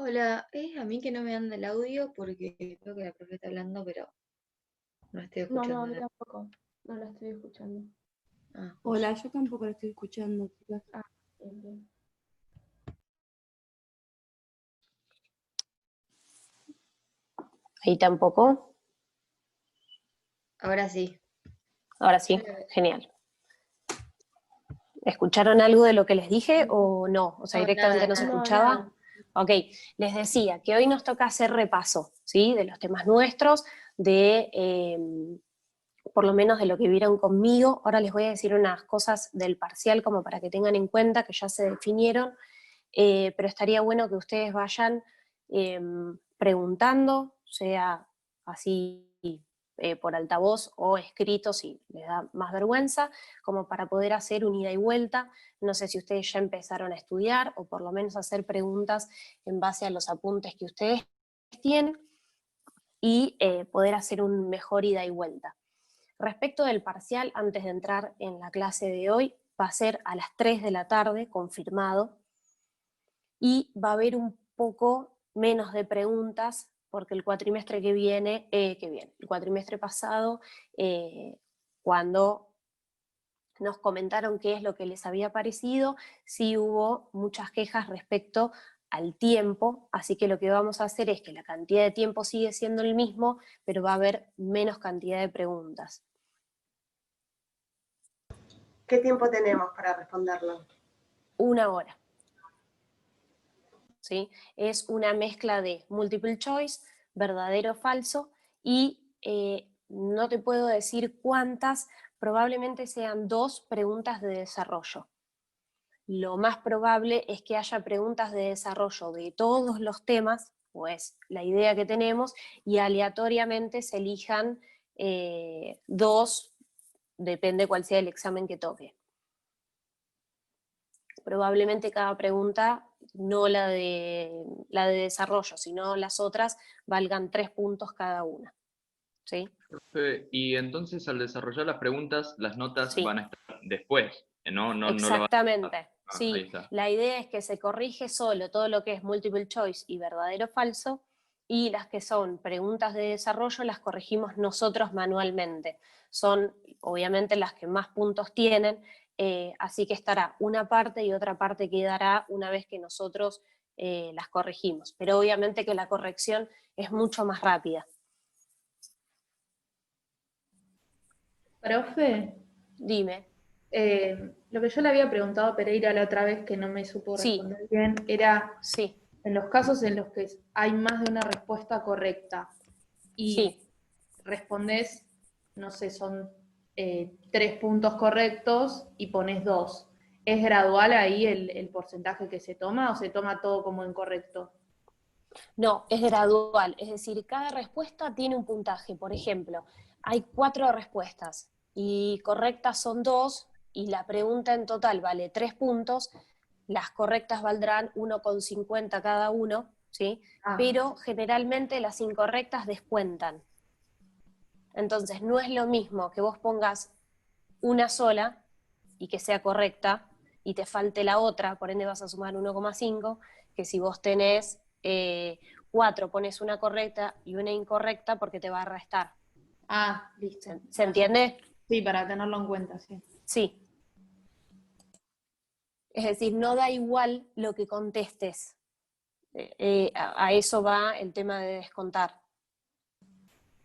Hola, es a mí que no me anda el audio porque creo que la profe está hablando, pero no estoy No, escuchando a mí nada. tampoco. No la estoy escuchando. Ah, Hola, yo tampoco la estoy escuchando, chicas. Ah, bien, bien. Ahí tampoco. ahora sí. Ahora sí, genial. ¿Escucharon algo de lo que les dije o no? O sea, No, directamente nada, no se nada. No, escuchaba. nada. Ok, les decía que hoy nos toca hacer repaso, ¿sí? De los temas nuestros, por lo menos de lo que vieron conmigo. Ahora les voy a decir unas cosas del parcial como para que tengan en cuenta que ya se definieron, pero estaría bueno que ustedes vayan eh, preguntando, sea así por altavoz o escrito si les da más vergüenza, como para poder hacer un ida y vuelta. No sé si ustedes ya empezaron a estudiar o por lo menos hacer preguntas en base a los apuntes que ustedes tienen y poder hacer un mejor ida y vuelta. Respecto del parcial, antes de entrar en la clase de hoy, va a ser a las 3 de la tarde, confirmado, y va a haber un poco menos de preguntas porque el cuatrimestre el cuatrimestre pasado, cuando nos comentaron qué es lo que les había parecido, sí hubo muchas quejas respecto al tiempo, así que lo que vamos a hacer es que la cantidad de tiempo sigue siendo el mismo, pero va a haber menos cantidad de preguntas. ¿Qué tiempo tenemos para responderlo? 1 hora. ¿Sí? Es una mezcla de multiple choice, verdadero o falso, y no te puedo decir cuántas, probablemente sean 2 preguntas de desarrollo. Lo más probable es que haya preguntas de desarrollo de todos los temas, pues la idea que tenemos, y aleatoriamente se elijan 2, depende cuál sea el examen que toque. Probablemente cada pregunta, no la de desarrollo, sino las otras, valgan 3 puntos cada una. ¿Sí? Y entonces al desarrollar las preguntas, las notas Sí, van a estar después, no lo van a... exactamente. Ahí Sí, está. la idea es que se corrige solo todo lo que es multiple choice y verdadero o falso, y las que son preguntas de desarrollo las corregimos nosotros manualmente. Son obviamente las que más puntos tienen, así que estará una parte y otra parte quedará una vez que nosotros las corregimos. Pero obviamente que la corrección es mucho más rápida. Profe, Dime. lo que yo le había preguntado a Pereira la otra vez que no me supo Sí, responder bien era sí, en los casos en los que hay más de una respuesta correcta y sí. respondés, no sé, son 3 puntos correctos y pones 2. ¿Es gradual ahí el porcentaje que se toma o se toma todo como incorrecto? No, es gradual, es decir, cada respuesta tiene un puntaje. Por ejemplo, hay 4 respuestas y correctas son 2 y la pregunta en total vale 3 puntos, las correctas valdrán 1,50 cada uno, ¿sí? Ah, Pero generalmente las incorrectas descuentan. Entonces, no es lo mismo que vos pongas una sola y que sea correcta y te falte la otra, por ende vas a sumar 1,5, que si vos tenés 4, pones una correcta y una incorrecta porque te va a restar. listo. ¿Se entiende? Sí, para tenerlo en cuenta, sí. Sí. Es decir, no da igual lo que contestes. A eso va el tema de descontar.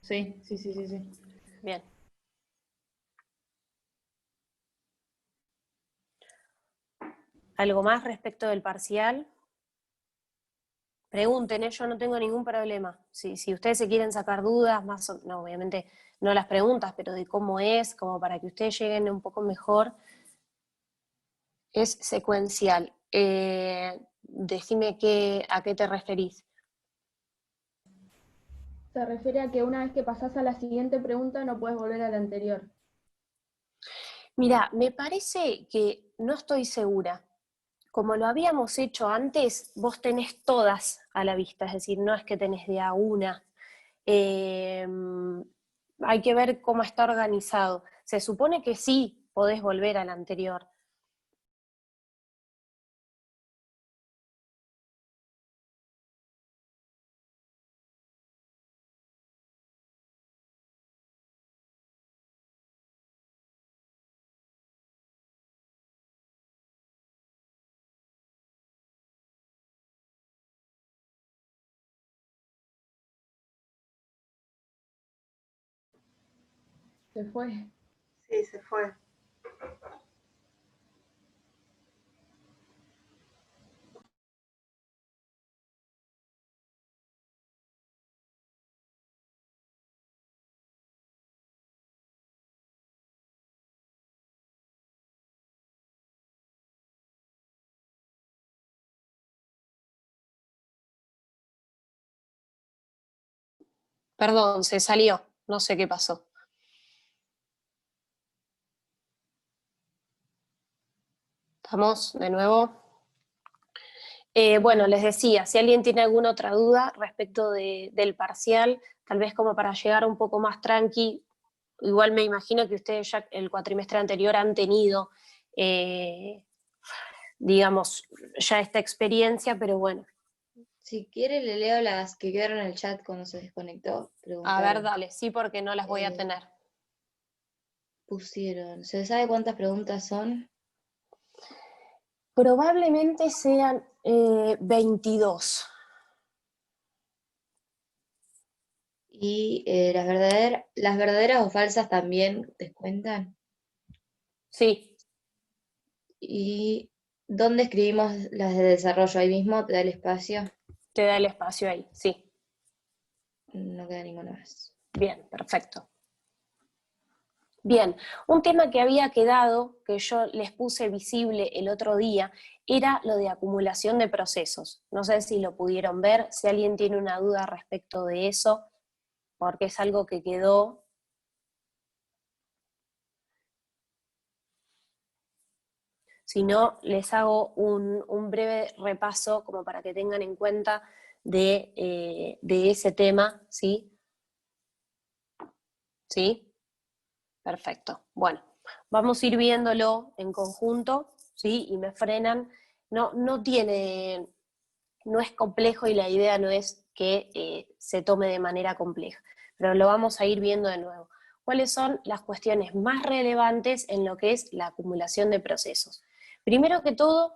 Sí, sí, sí, sí, sí. Bien. ¿Algo más respecto del parcial? Pregunten, yo no tengo ningún problema. Si ustedes se quieren sacar dudas, no, obviamente no las preguntas, pero de cómo es, como para que ustedes lleguen un poco mejor, es secuencial. Decime a qué te referís. Se refiere a que una vez que pasás a la siguiente pregunta no puedes volver a la anterior. Mira, me parece que no estoy segura. Como lo habíamos hecho antes, vos tenés todas a la vista, es decir, no es que tenés de a una. Eh, Hay que ver cómo está organizado. Se supone que sí podés volver a la anterior, Se fue. Sí, se fue. Perdón, se salió, no sé qué pasó. ¿Estamos de nuevo? Bueno, les decía, si alguien tiene alguna otra duda respecto del parcial, tal vez como para llegar un poco más tranqui, igual me imagino que ustedes ya el cuatrimestre anterior han tenido, digamos, ya esta experiencia, pero bueno. Si quiere, le leo las que quedaron en el chat cuando se desconectó. A ver, Preguntaron. dale, sí, porque no las voy a Eh, tener. Pusieron. ¿Se sabe cuántas preguntas son? Probablemente sean 22. Y las verdaderas o falsas también descuentan. Sí, ¿Y dónde escribimos las de desarrollo? Ahí mismo te da el espacio. te da el espacio ahí, sí. No queda ninguna más. Bien, perfecto. Bien, un tema que había quedado, que yo les puse visible el otro día, era lo de acumulación de procesos. No sé si lo pudieron ver, si alguien tiene una duda respecto de eso, porque es algo que quedó. Si no, les hago un breve repaso como para que tengan en cuenta de ese tema, ¿sí? ¿Sí? Perfecto. Bueno, vamos a ir viéndolo en conjunto, ¿sí? Y me frenan. No es complejo y la idea no es que se tome de manera compleja, pero lo vamos a ir viendo de nuevo. ¿Cuáles son las cuestiones más relevantes en lo que es la acumulación de procesos? Primero que todo,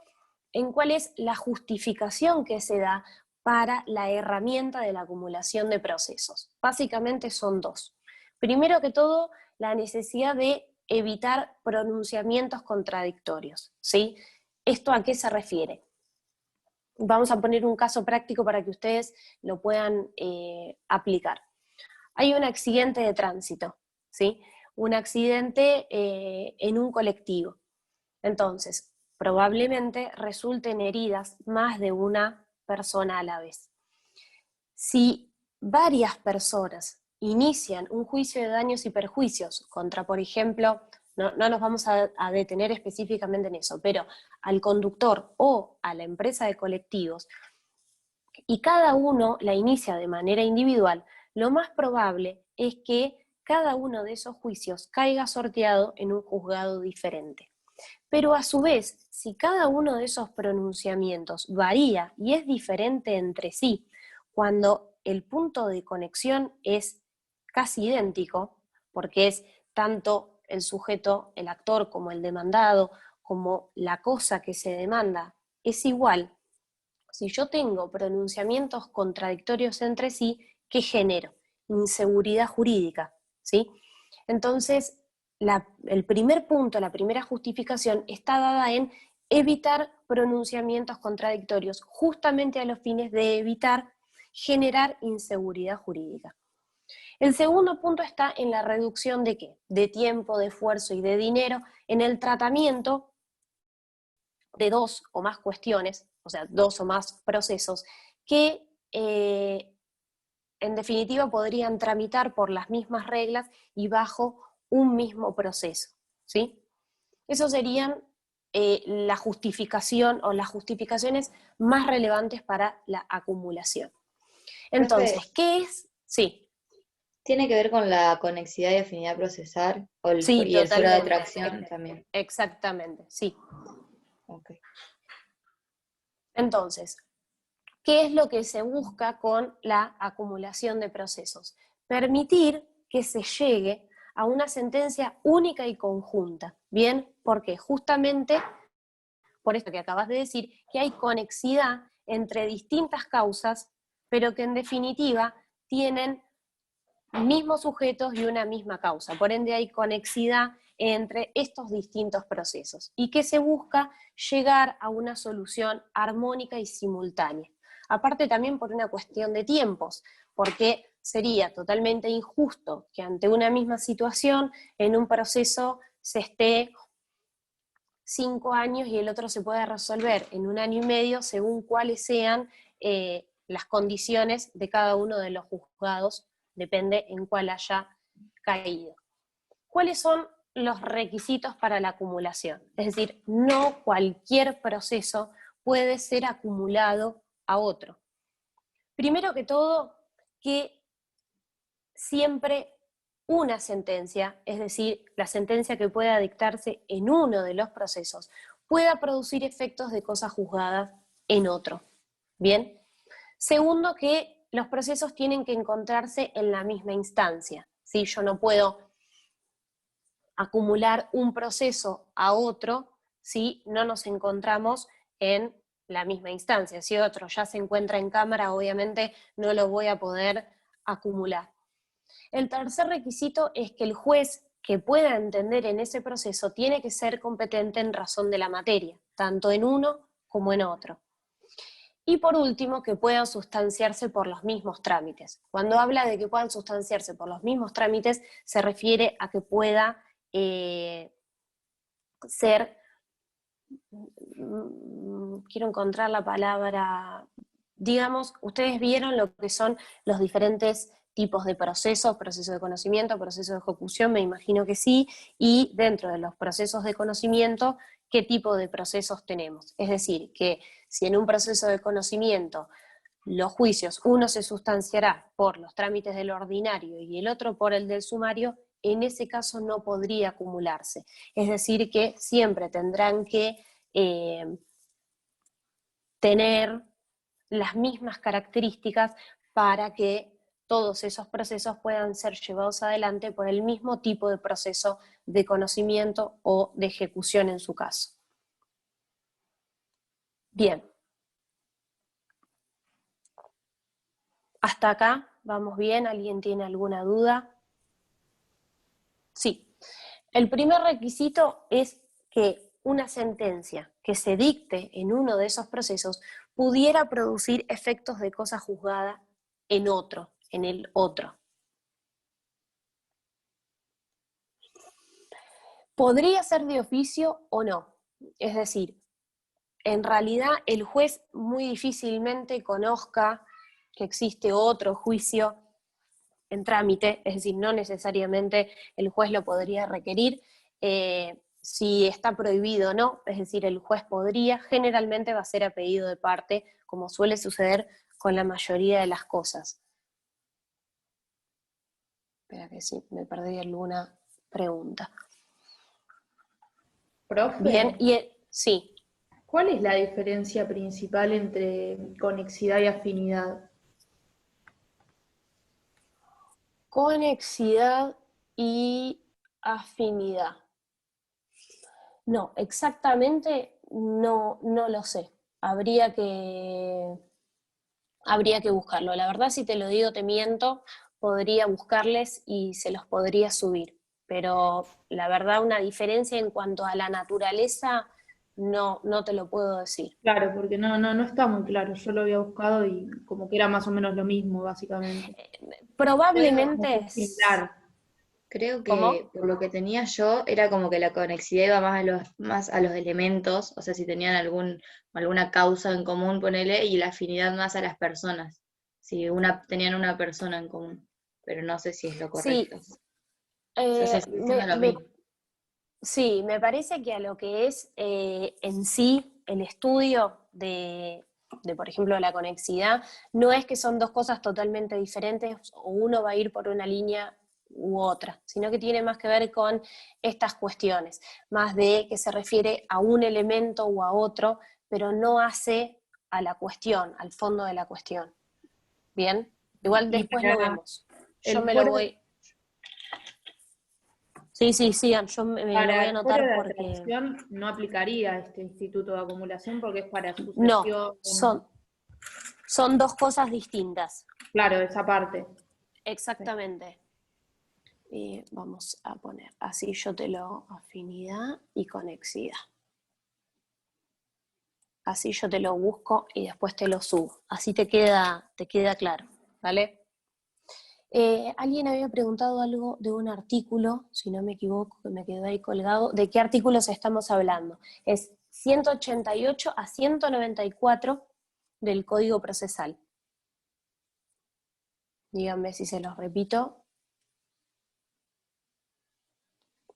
en cuál es la justificación que se da para la herramienta de la acumulación de procesos. Básicamente son dos. Primero que todo, la necesidad de evitar pronunciamientos contradictorios, ¿sí? ¿Esto a qué se refiere? Vamos a poner un caso práctico para que ustedes lo puedan aplicar. Hay un accidente de tránsito, ¿sí? Un accidente en un colectivo. Entonces, probablemente resulten heridas más de una persona a la vez. Si varias personas inician un juicio de daños y perjuicios contra, por ejemplo, no nos vamos a detener específicamente en eso, pero al conductor o a la empresa de colectivos, y cada uno la inicia de manera individual, lo más probable es que cada uno de esos juicios caiga sorteado en un juzgado diferente. Pero a su vez, si cada uno de esos pronunciamientos varía y es diferente entre sí, cuando el punto de conexión es casi idéntico, porque es tanto el sujeto, el actor, como el demandado, como la cosa que se demanda, es igual. Si yo tengo pronunciamientos contradictorios entre sí, ¿qué genero? Inseguridad jurídica, ¿sí? Entonces, el primer punto, la primera justificación está dada en evitar pronunciamientos contradictorios, justamente a los fines de evitar generar inseguridad jurídica. El segundo punto está en la reducción de ¿qué? De tiempo, de esfuerzo y de dinero en el tratamiento de dos o más cuestiones, o sea, dos o más procesos, que en definitiva podrían tramitar por las mismas reglas y bajo un mismo proceso, ¿sí? Eso serían la justificación o las justificaciones más relevantes para la acumulación. Entonces, Profe, ¿qué es? Sí, ¿tiene que ver con la conexidad y afinidad procesal? sí, Y el fuera de totalmente. tracción también. Exactamente, sí. Ok. Entonces, ¿qué es lo que se busca con la acumulación de procesos? Permitir que se llegue a una sentencia única y conjunta, ¿bien? Porque justamente, por esto que acabas de decir, que hay conexidad entre distintas causas, pero que en definitiva tienen mismos sujetos y una misma causa. Por ende hay conexidad entre estos distintos procesos y que se busca llegar a una solución armónica y simultánea. Aparte también por una cuestión de tiempos, porque sería totalmente injusto que ante una misma situación en un proceso se esté 5 años y el otro se pueda resolver en 1 año y medio según cuáles sean las condiciones de cada uno de los juzgados, depende en cuál haya caído. ¿Cuáles son los requisitos para la acumulación? Es decir, no cualquier proceso puede ser acumulado a otro. Primero que todo, que siempre una sentencia, es decir, la sentencia que pueda dictarse en uno de los procesos, pueda producir efectos de cosas juzgadas en otro. ¿Bien? Segundo, que los procesos tienen que encontrarse en la misma instancia. ¿Sí? Yo no puedo acumular un proceso a otro si no nos encontramos en la misma instancia. Si otro ya se encuentra en cámara, obviamente no lo voy a poder acumular. El tercer requisito es que el juez que pueda entender en ese proceso tiene que ser competente en razón de la materia, tanto en uno como en otro. Y por último, que puedan sustanciarse por los mismos trámites. Cuando habla de que puedan sustanciarse por los mismos trámites, se refiere a que pueda ser, quiero encontrar la palabra, digamos, ustedes vieron lo que son los diferentes tipos de procesos, proceso de conocimiento, proceso de ejecución, me imagino que sí, y dentro de los procesos de conocimiento, ¿qué tipo de procesos tenemos? Es decir, que si en un proceso de conocimiento los juicios, uno se sustanciará por los trámites del ordinario y el otro por el del sumario, en ese caso no podría acumularse. Es decir, que siempre tendrán que tener las mismas características para que todos esos procesos puedan ser llevados adelante por el mismo tipo de proceso de conocimiento o de ejecución en su caso. Bien. ¿Hasta acá vamos bien? ¿Alguien tiene alguna duda? Sí. El primer requisito es que una sentencia que se dicte en uno de esos procesos pudiera producir efectos de cosa juzgada en otro, en el otro. Podría ser de oficio o no. Es decir, en realidad el juez muy difícilmente conozca que existe otro juicio en trámite, es decir, no necesariamente el juez lo podría requerir, si está prohibido o no, es decir, el juez podría, generalmente va a ser a pedido de parte, como suele suceder con la mayoría de las cosas. Espera que sí, me perdí alguna pregunta. Profe, Bien, sí. ¿cuál es la diferencia principal entre conexidad y afinidad? Conexidad y afinidad. No, exactamente no lo sé. Habría que buscarlo. La verdad, si te lo digo, te miento, podría buscarles y se los podría subir. Pero la verdad, una diferencia en cuanto a la naturaleza, no te lo puedo decir. Claro, porque no está muy claro. Yo lo había buscado y como que era más o menos lo mismo, básicamente. Probablemente Como similar. Creo que ¿Cómo? por lo que tenía yo era como que la conexidad iba más a los elementos, o sea, si tenían alguna causa en común, ponele, y la afinidad más a las personas, si tenían una persona en común, pero no sé si es lo Sí, correcto. O sea, se sigue siendo lo mismo. sí, me parece que a lo que es en sí el estudio de, por ejemplo, la conexidad, no es que son dos cosas totalmente diferentes o uno va a ir por una línea u otra, sino que tiene más que ver con estas cuestiones, más de que se refiere a un elemento o a otro, pero no hace a la cuestión, al fondo de la cuestión. ¿Bien? Igual Y después para lo vemos. Yo el me lo fuero- voy... Sí, sigan, yo me lo voy a Para el fuero anotar de porque... atracción no aplicaría este instituto de acumulación porque es para No, sucesión. son dos cosas distintas. Claro, esa parte. Exactamente. Vamos a poner, así yo te lo, afinidad y conexidad. Así yo te lo busco y después te lo subo. Así te queda claro, ¿vale? Alguien había preguntado algo de un artículo, si no me equivoco, que me quedó ahí colgado. ¿De qué artículos estamos hablando? Es 188 a 194 del Código Procesal. Díganme si se los repito.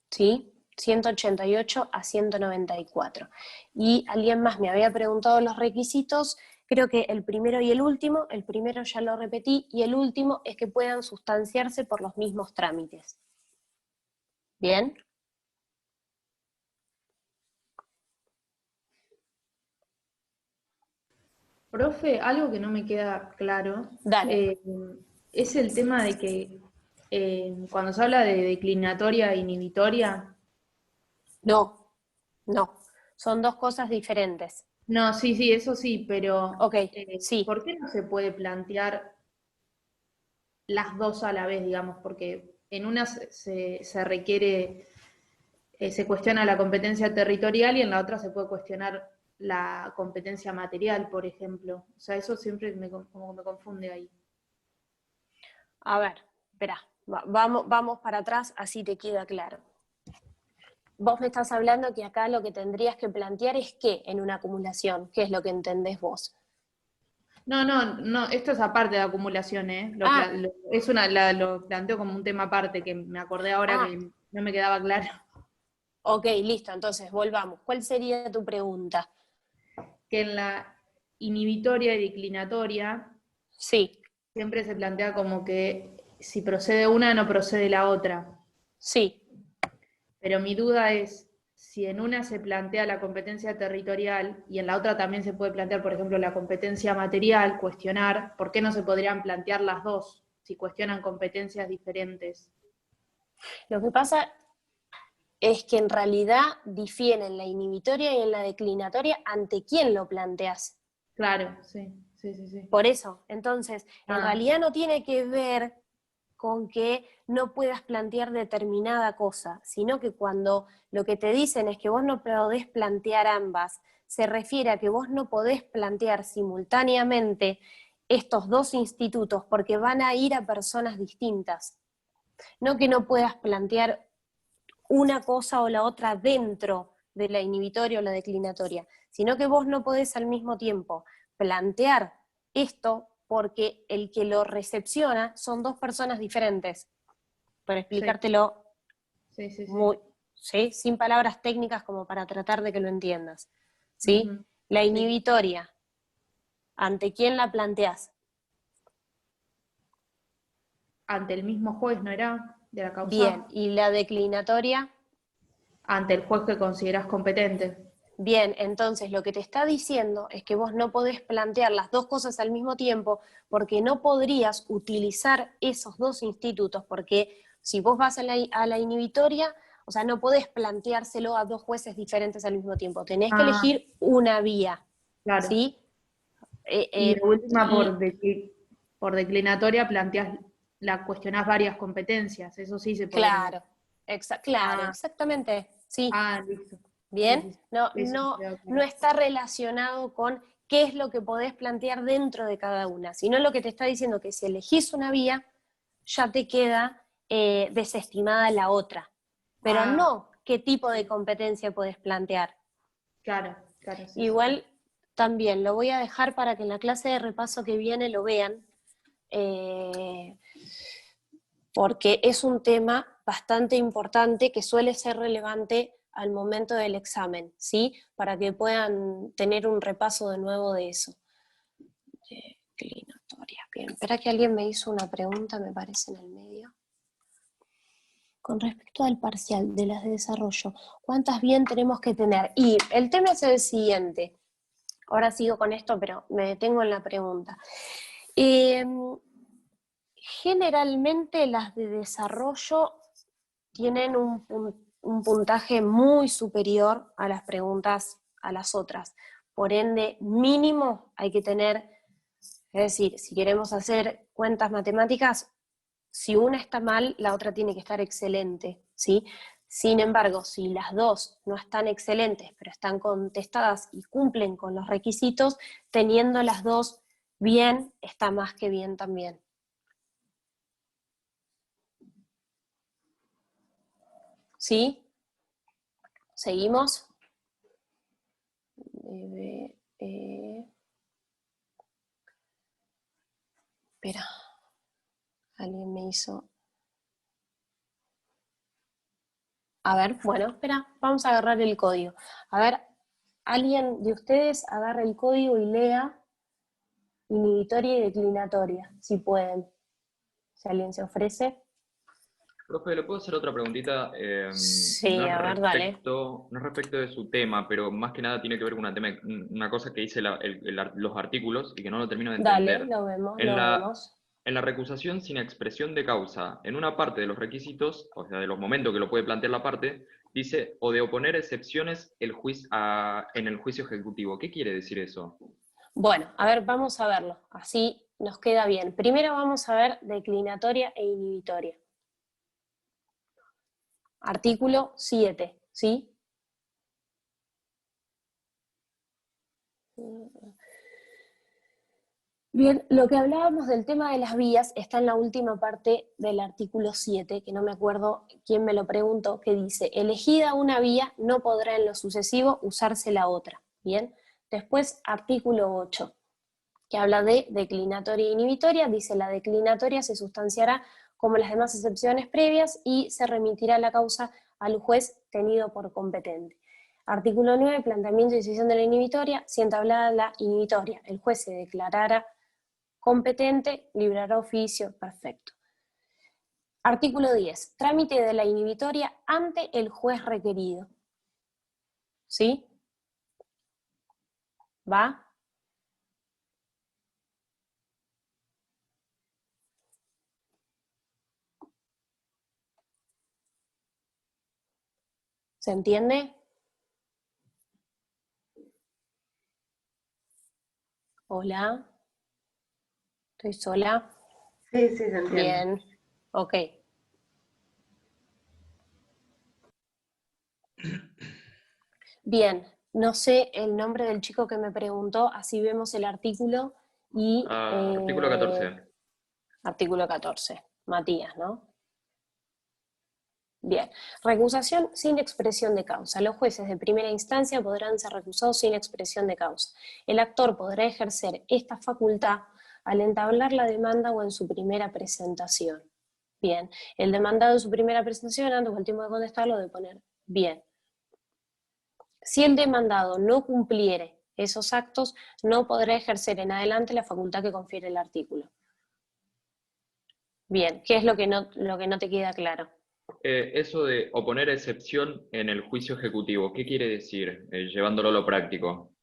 ¿Sí? 188 a 194. Y alguien más me había preguntado los requisitos, creo que el primero y el último ya lo repetí, y el último es que puedan sustanciarse por los mismos trámites. ¿Bien? Profe, algo que no me queda claro Dale. es el tema de que cuando se habla de declinatoria e inhibitoria, No, son dos cosas diferentes. no, sí, eso sí, pero Ok, sí. ¿por qué no se puede plantear las dos a la vez, digamos? Porque en una se requiere, se cuestiona la competencia territorial y en la otra se puede cuestionar la competencia material, por ejemplo. O sea, eso siempre como me confunde ahí. A ver, espera, vamos para atrás, así te queda claro. Vos me estás hablando que acá lo que tendrías que plantear es qué en una acumulación, qué es lo que entendés vos. No, esto es aparte de acumulación, ¿eh? Lo planteo como un tema aparte, que me acordé ahora que no me quedaba claro. Ok, listo, entonces volvamos. ¿Cuál sería tu pregunta? Que en la inhibitoria y declinatoria Sí, siempre se plantea como que si procede una, no procede la otra. sí. Pero mi duda es, si en una se plantea la competencia territorial y en la otra también se puede plantear, por ejemplo, la competencia material, cuestionar, ¿por qué no se podrían plantear las dos si cuestionan competencias diferentes? Lo que pasa es que en realidad difieren en la inhibitoria y en la declinatoria ante quién lo planteas. Claro, sí. Por eso, entonces, en Ah, realidad no tiene que ver con que no puedas plantear determinada cosa, sino que cuando lo que te dicen es que vos no podés plantear ambas, se refiere a que vos no podés plantear simultáneamente estos dos institutos porque van a ir a personas distintas. No que no puedas plantear una cosa o la otra dentro de la inhibitoria o la declinatoria, sino que vos no podés al mismo tiempo plantear esto porque el que lo recepciona son dos personas diferentes. Para explicártelo muy, ¿sí? Sin palabras técnicas como para tratar de que lo entiendas. ¿Sí? Uh-huh. La inhibitoria, ¿ante quién la planteás? Ante el mismo juez, ¿no era? De la causa. Bien, ¿y la declinatoria? Ante el juez que consideras competente. Bien, entonces lo que te está diciendo es que vos no podés plantear las dos cosas al mismo tiempo porque no podrías utilizar esos dos institutos, porque si vos vas a la inhibitoria, o sea, no podés planteárselo a dos jueces diferentes al mismo tiempo, tenés que elegir una vía, claro. ¿sí? Y de última, por declinatoria cuestionás varias competencias, eso sí se puede. Claro, exactamente, sí. Listo. Bien, Sí. no está relacionado con qué es lo que podés plantear dentro de cada una, sino lo que te está diciendo que si elegís una vía, ya te queda desestimada la otra. Pero no qué tipo de competencia podés plantear. Claro. Sí, Igual también lo voy a dejar para que en la clase de repaso que viene lo vean, porque es un tema bastante importante que suele ser relevante al momento del examen, ¿sí? Para que puedan tener un repaso de nuevo de eso. Declinatoria. Bien, espera que alguien me hizo una pregunta, me parece, en el medio. Con respecto al parcial de las de desarrollo, ¿cuántas bien tenemos que tener? Y el tema es el siguiente. Ahora sigo con esto, pero me detengo en la pregunta. Generalmente las de desarrollo tienen un puntaje muy superior a las preguntas a las otras. Por ende, mínimo hay que tener, es decir, si queremos hacer cuentas matemáticas, si una está mal, la otra tiene que estar excelente, ¿sí? Sin embargo, si las dos no están excelentes, pero están contestadas y cumplen con los requisitos, teniendo las dos bien, está más que bien también. ¿Sí? ¿Seguimos? Espera, alguien me hizo... A ver, bueno, espera, vamos a agarrar el código. A ver, alguien de ustedes agarra el código y lea inhibitoria y declinatoria, si pueden. Si alguien se ofrece. Profe, ¿le puedo hacer otra preguntita? Sí, No es a ver, dale. respecto, no es respecto de su tema, pero más que nada tiene que ver con una cosa que dice los artículos y que no lo termino de Dale, entender. lo vemos, En lo la, vemos. en la recusación sin expresión de causa, en una parte de los requisitos, o sea, de los momentos que lo puede plantear la parte, dice, o de oponer excepciones en el juicio ejecutivo. ¿Qué quiere decir eso? Bueno, a ver, vamos a verlo, así nos queda bien. Primero vamos a ver declinatoria e inhibitoria. Artículo 7, ¿sí? Bien, lo que hablábamos del tema de las vías está en la última parte del artículo 7, que no me acuerdo quién me lo preguntó, que dice, elegida una vía, no podrá en lo sucesivo usarse la otra. Bien, después artículo 8, que habla de declinatoria e inhibitoria, dice la declinatoria se sustanciará como las demás excepciones previas y se remitirá la causa al juez tenido por competente. Artículo 9, planteamiento y decisión de la inhibitoria, si entablada la inhibitoria, el juez se declarara competente, librará oficio, perfecto. Artículo 10, trámite de la inhibitoria ante el juez requerido. ¿Sí? ¿Va? ¿Se entiende? Hola. ¿Estoy sola? Sí, sí, se entiende. Bien. Ok. Bien. No sé el nombre del chico que me preguntó, así vemos el artículo y... Artículo 14. Artículo 14. Matías, ¿no? Bien, recusación sin expresión de causa. Los jueces de primera instancia podrán ser recusados sin expresión de causa. El actor podrá ejercer esta facultad al entablar la demanda o en su primera presentación. Bien, el demandado en su primera presentación, antes o el tiempo de contestarlo, de poner bien. Si el demandado no cumpliere esos actos, no podrá ejercer en adelante la facultad que confiere el artículo. Bien, ¿qué es lo que no te queda claro? Eso de oponer excepción en el juicio ejecutivo, ¿qué quiere decir? Llevándolo a lo práctico.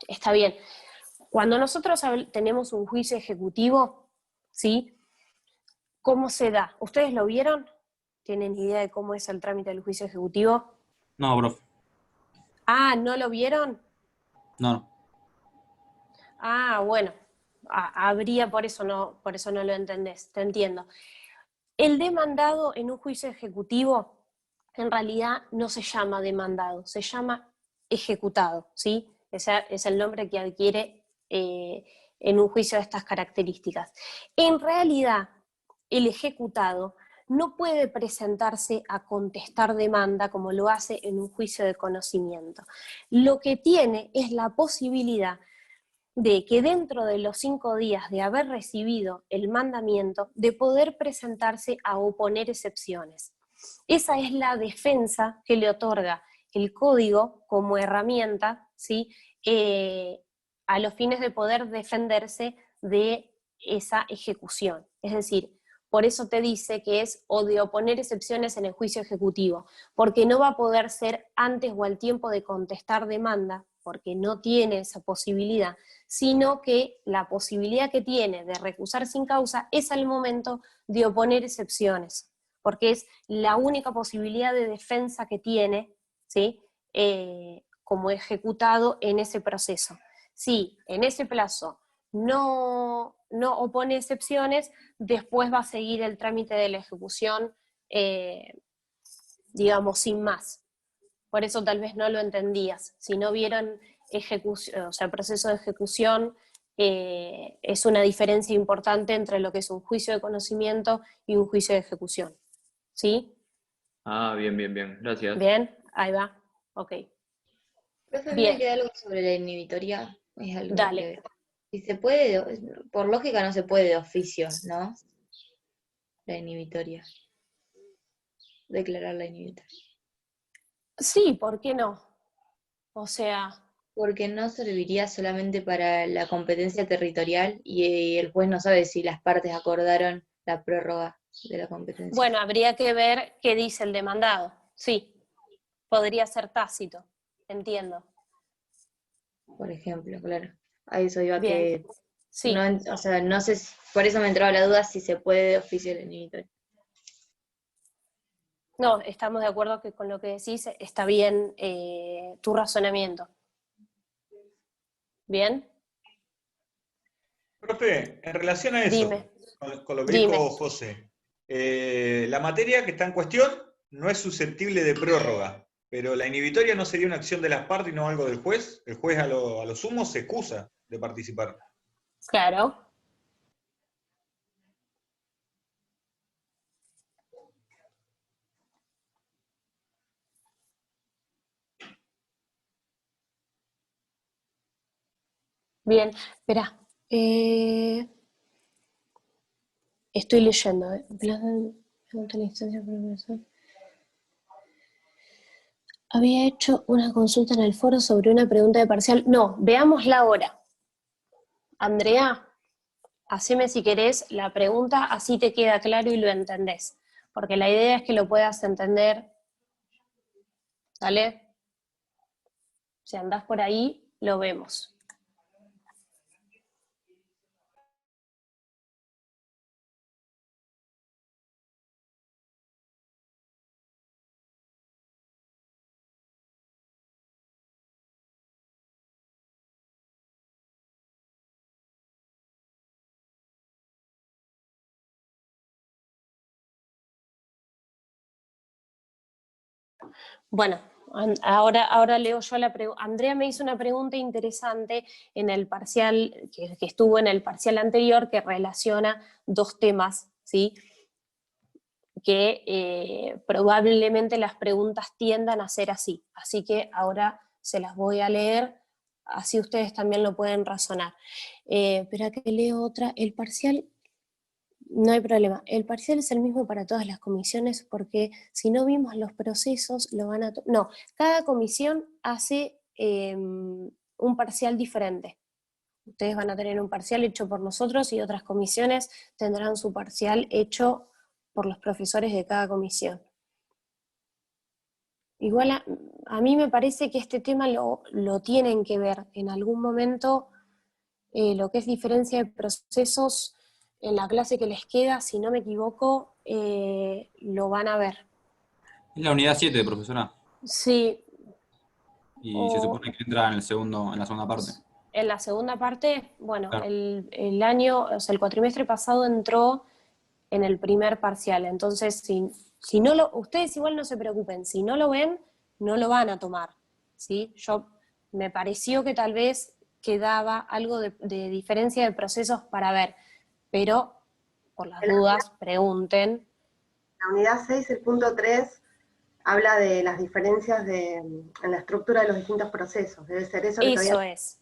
Está bien. Cuando nosotros tenemos un juicio ejecutivo, ¿sí? ¿Cómo se da? ¿Ustedes lo vieron? ¿Tienen idea de cómo es el trámite del juicio ejecutivo? No, profe. Ah, ¿no lo vieron? No. Ah, bueno. Habría, por eso no lo entendés, te entiendo. El demandado en un juicio ejecutivo en realidad no se llama demandado, se llama ejecutado, ¿sí? Ese es el nombre que adquiere en un juicio de estas características. En realidad, el ejecutado no puede presentarse a contestar demanda como lo hace en un juicio de conocimiento. Lo que tiene es la posibilidad de que dentro de los 5 días de haber recibido el mandamiento, de poder presentarse a oponer excepciones. Esa es la defensa que le otorga el código como herramienta, ¿sí? A los fines de poder defenderse de esa ejecución. Es decir, por eso te dice que es o de oponer excepciones en el juicio ejecutivo, porque no va a poder ser antes o al tiempo de contestar demanda, porque no tiene esa posibilidad, sino que la posibilidad que tiene de recusar sin causa es al momento de oponer excepciones, porque es la única posibilidad de defensa que tiene, ¿sí? Como ejecutado en ese proceso. Si en ese plazo no no opone excepciones, después va a seguir el trámite de la ejecución, digamos, sin más. Por eso tal vez no lo entendías. Si no vieron ejecución, o sea, proceso de ejecución, es una diferencia importante entre lo que es un juicio de conocimiento y un juicio de ejecución. ¿Sí? Ah, bien, bien, bien. Gracias. Bien, ahí va. Ok. Profe, a mí me Bien, queda algo sobre la inhibitoria, es algo dale. leve. Si se puede, por lógica no se puede de oficio, ¿no? La inhibitoria. Declarar la inhibitoria. Sí, ¿por qué no? O sea, Porque no serviría solamente para la competencia territorial y el juez no sabe si las partes acordaron la prórroga de la competencia. bueno, habría que ver qué dice el demandado. Sí, podría ser tácito, entiendo. Por ejemplo, claro. A eso iba Bien, que no, sí. o sea, no sé, por eso me entraba la duda si se puede de oficio la inhibitoria. No, estamos de acuerdo que con lo que decís está bien tu razonamiento. ¿Bien? Profe, en relación a eso, Dime, con lo que dime. dijo José, la materia que está en cuestión no es susceptible de prórroga, pero la inhibitoria no sería una acción de las partes y no algo del juez. El juez a lo sumo se excusa de participar. Claro. Bien, espera. Estoy leyendo. Pregunta la instancia profesor. Había hecho una consulta en el foro sobre una pregunta de parcial. No, veámosla ahora. Andrea, haceme si querés la pregunta, así te queda claro y lo entendés. Porque la idea es que lo puedas entender. ¿Vale? Si andás por ahí, lo vemos. Bueno, ahora leo yo la pregunta. Andrea me hizo una pregunta interesante en el parcial, que estuvo en el parcial anterior, que relaciona dos temas, ¿sí? Que probablemente las preguntas tiendan a ser así. Así que ahora se las voy a leer, así ustedes también lo pueden razonar. Espera que leo otra. El parcial, no hay problema. El parcial es el mismo para todas las comisiones porque si no vimos los procesos, lo van a... No, cada comisión hace un parcial diferente. Ustedes van a tener un parcial hecho por nosotros y otras comisiones tendrán su parcial hecho por los profesores de cada comisión. Igual a mí me parece que este tema lo tienen que ver en algún momento, lo que es diferencia de procesos en la clase que les queda, si no me equivoco, lo van a ver. Es la unidad 7, profesora. Sí. Y se supone que entra en la segunda parte. En la segunda parte, bueno, Claro. el año, o sea, el cuatrimestre pasado entró en el primer parcial. Entonces, si no lo, ustedes igual no se preocupen, si no lo ven, no lo van a tomar, ¿sí? Me pareció que tal vez quedaba algo de diferencia de procesos para ver, pero por las dudas, pregunten. La unidad 6, el punto 3, habla de las diferencias en la estructura de los distintos procesos. Debe ser eso que Eso todavía es,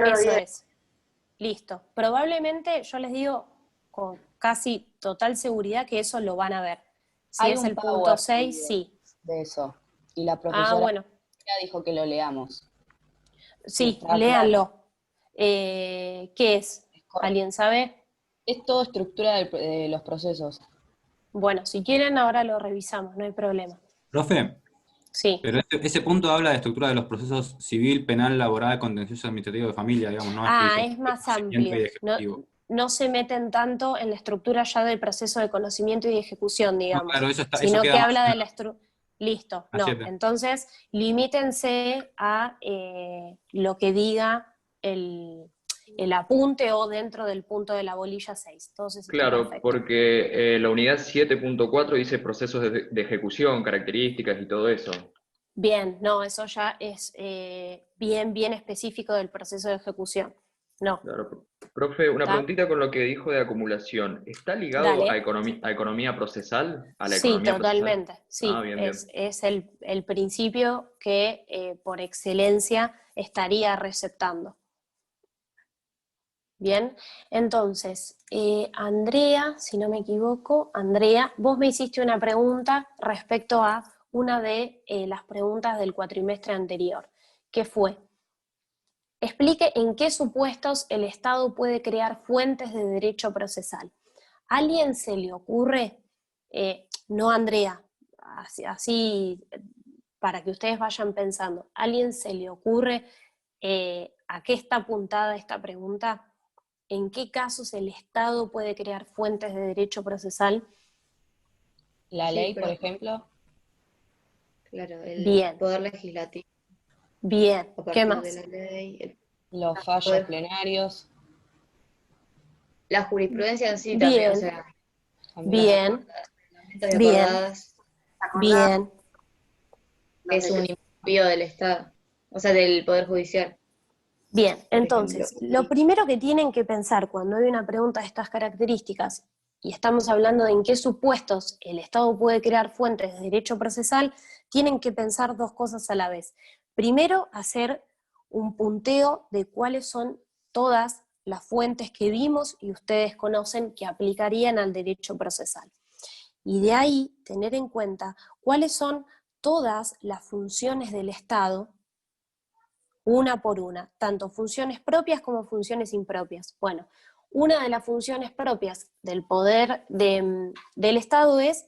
no lo eso vi. es. Listo. Probablemente, yo les digo con casi total seguridad que eso lo van a ver. Si Hay es un el punto PowerPoint 6, sí. de eso. Y la Ah, profesora bueno. dijo que lo leamos. Sí, Está léanlo. ¿Qué es? ¿Alguien sabe? Es todo estructura de los procesos. Bueno, si quieren ahora lo revisamos, no hay problema. Profe, Sí. pero ese punto habla de estructura de los procesos civil, penal, laboral, contencioso, administrativo de familia, digamos, no es que dice Es más conocimiento y amplio. ejecutivo. No se meten tanto en la estructura ya del proceso de conocimiento y de ejecución, No, digamos, claro, eso sino queda que más habla en de la estructura. Listo, la no. 7. Entonces, limítense a lo que diga el apunte o dentro del punto de la bolilla 6. Entonces está Claro, perfecto. porque la unidad 7.4 dice procesos de ejecución, características y todo eso. Bien, no, eso ya es bien específico del proceso de ejecución. No, Claro. Profe, una ¿está? preguntita con lo que dijo de acumulación. ¿Está ligado a Dale. economía procesal? ¿A la Sí, economía procesal? totalmente. Ah, Sí, bien, bien. es el principio que por excelencia estaría receptando. Bien, entonces, Andrea, si no me equivoco, Andrea, vos me hiciste una pregunta respecto a una de las preguntas del cuatrimestre anterior, que fue, explique en qué supuestos el Estado puede crear fuentes de derecho procesal. ¿A alguien se le ocurre, no Andrea, así para que ustedes vayan pensando, ¿a alguien se le ocurre a qué está apuntada esta pregunta? ¿En qué casos el Estado puede crear fuentes de derecho procesal? La Sí, ley, por pero ejemplo, claro, el Bien, poder legislativo bien. a ¿Qué partir de más? la ley, el los fallos poder, plenarios, la jurisprudencia en sí también, o Bien, sea, también. las bien, reglamentos y bien, acordadas Acordar bien. los es un decretos. imperio del Estado, o sea, del Poder Judicial, Bien, por ejemplo. entonces, lo primero que tienen que pensar cuando hay una pregunta de estas características, y estamos hablando de en qué supuestos el Estado puede crear fuentes de derecho procesal, tienen que pensar dos cosas a la vez. Primero, hacer un punteo de cuáles son todas las fuentes que vimos y ustedes conocen que aplicarían al derecho procesal. Y de ahí tener en cuenta cuáles son todas las funciones del Estado una por una, tanto funciones propias como funciones impropias. Bueno, una de las funciones propias del poder del Estado es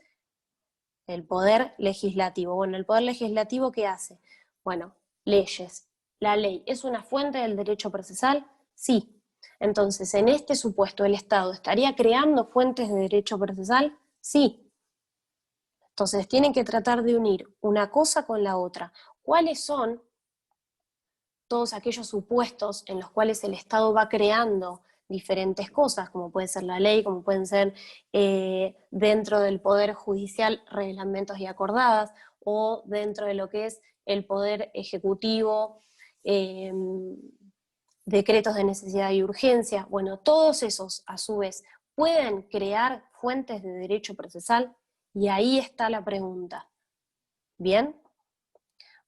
el poder legislativo. Bueno, el poder legislativo, ¿qué hace? Bueno, leyes. ¿La ley es una fuente del derecho procesal? Sí. Entonces, en este supuesto, ¿el Estado estaría creando fuentes de derecho procesal? Sí. Entonces, tienen que tratar de unir una cosa con la otra. ¿Cuáles son todos aquellos supuestos en los cuales el Estado va creando diferentes cosas, como puede ser la ley, como pueden ser dentro del Poder Judicial reglamentos y acordadas, o dentro de lo que es el Poder Ejecutivo, eh, decretos de necesidad y urgencia. Bueno, todos esos, a su vez, pueden crear fuentes de derecho procesal, y ahí está la pregunta. ¿Bien?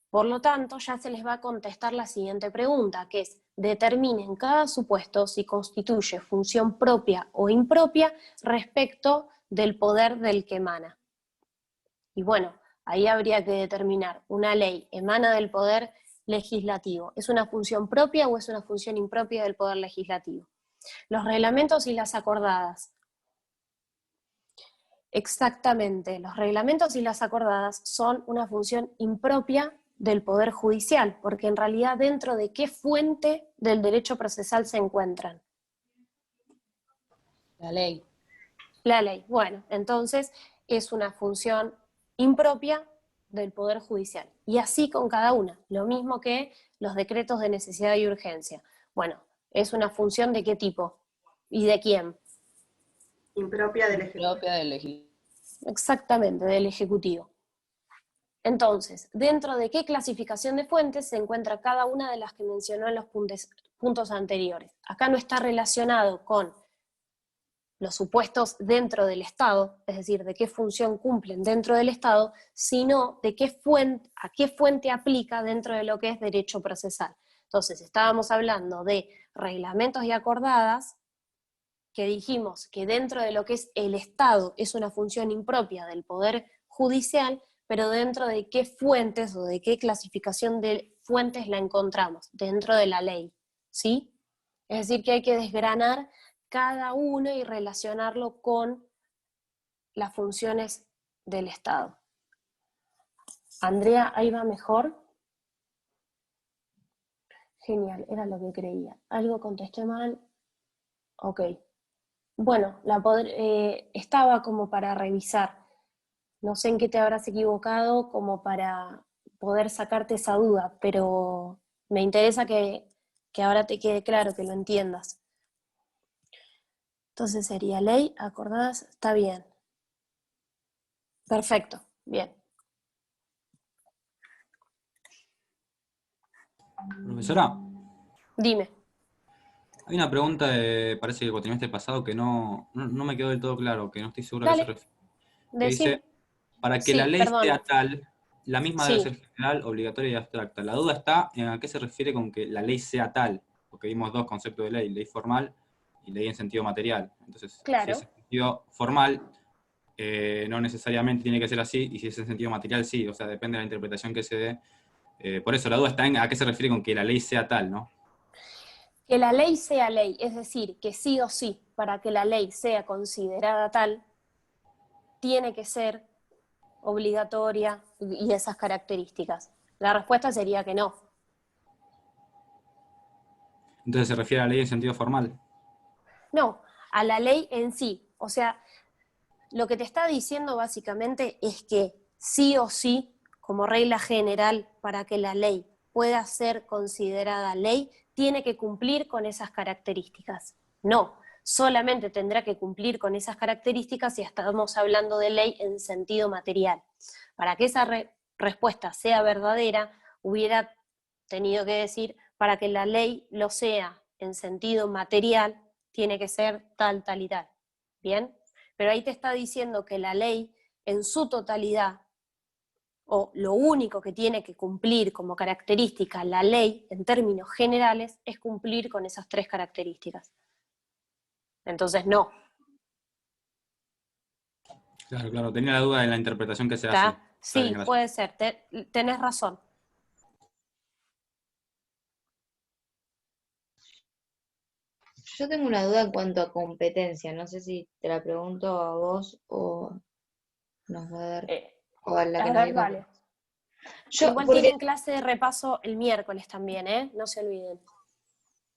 Por lo tanto, ya se les va a contestar la siguiente pregunta, que es, determinen cada supuesto si constituye función propia o impropia respecto del poder del que emana. Y bueno, ahí habría que determinar, ¿una ley emana del poder legislativo? ¿Es una función propia o es una función impropia del poder legislativo? Los reglamentos y las acordadas. Exactamente, los reglamentos y las acordadas son una función impropia del Poder Judicial, porque en realidad dentro de qué fuente del derecho procesal se encuentran. La ley. La ley. Bueno, entonces es una función impropia del Poder Judicial. Y así con cada una, lo mismo que los decretos de necesidad y urgencia. Bueno, es una función de qué tipo y de quién. Impropia del Ejecutivo. Propia del legislativo. Exactamente, del Ejecutivo. Entonces, ¿dentro de qué clasificación de fuentes se encuentra cada una de las que mencionó en los puntos anteriores? Acá no está relacionado con los supuestos dentro del Estado, es decir, de qué función cumplen dentro del Estado, sino de a qué fuente aplica dentro de lo que es derecho procesal. Entonces, estábamos hablando de reglamentos y acordadas, que dijimos que dentro de lo que es el Estado es una función impropia del Poder Judicial, pero dentro de qué fuentes o de qué clasificación de fuentes la encontramos, dentro de la ley, ¿sí? Es decir, que hay que desgranar cada uno y relacionarlo con las funciones del Estado. Andrea, ¿ahí va mejor? Genial, era lo que creía. ¿Algo contesté mal? Ok. Bueno, estaba como para revisar. No sé en qué te habrás equivocado como para poder sacarte esa duda, pero me interesa que que ahora te quede claro, que lo entiendas. Entonces sería ley, acordadas, está bien. Perfecto, bien. Profesora, Dime. hay una pregunta parece que el cuatrimestre pasado que no me quedó del todo claro, que no estoy seguro a qué se Dale, refiere. Que decime. dice, para que la Sí, ley perdón. sea tal, la misma debe Sí, ser general, obligatoria y abstracta. La duda está en a qué se refiere con que la ley sea tal, porque vimos dos conceptos de ley formal y ley en sentido material. Entonces, si es claro. en sentido formal, no necesariamente tiene que ser así, y si es en sentido material, sí, o sea, depende de la interpretación que se dé. Por eso la duda está en a qué se refiere con que la ley sea tal, ¿no? Que la ley sea ley, es decir, que sí o sí, para que la ley sea considerada tal, tiene que ser obligatoria y esas características. La respuesta sería que no. Entonces se refiere a la ley en sentido formal. No, a la ley en sí. O sea, lo que te está diciendo básicamente es que sí o sí, como regla general, para que la ley pueda ser considerada ley, tiene que cumplir con esas características. No, solamente tendrá que cumplir con esas características si estamos hablando de ley en sentido material. Para que esa respuesta sea verdadera, hubiera tenido que decir, para que la ley lo sea en sentido material, tiene que ser tal, tal y tal. ¿Bien? Pero ahí te está diciendo que la ley en su totalidad, o lo único que tiene que cumplir como característica la ley en términos generales, es cumplir con esas tres características. Entonces, no. Claro, claro, tenía la duda de la interpretación que se hace. ¿Está? Está bien, Sí, gracias. puede ser, tenés razón. Yo tengo una duda en cuanto a competencia, no sé si te la pregunto a vos o nos va a dar, o a la que A nos ver, dio dale. Yo, Igual porque, tienen clase de repaso el miércoles también, ¿eh? No se olviden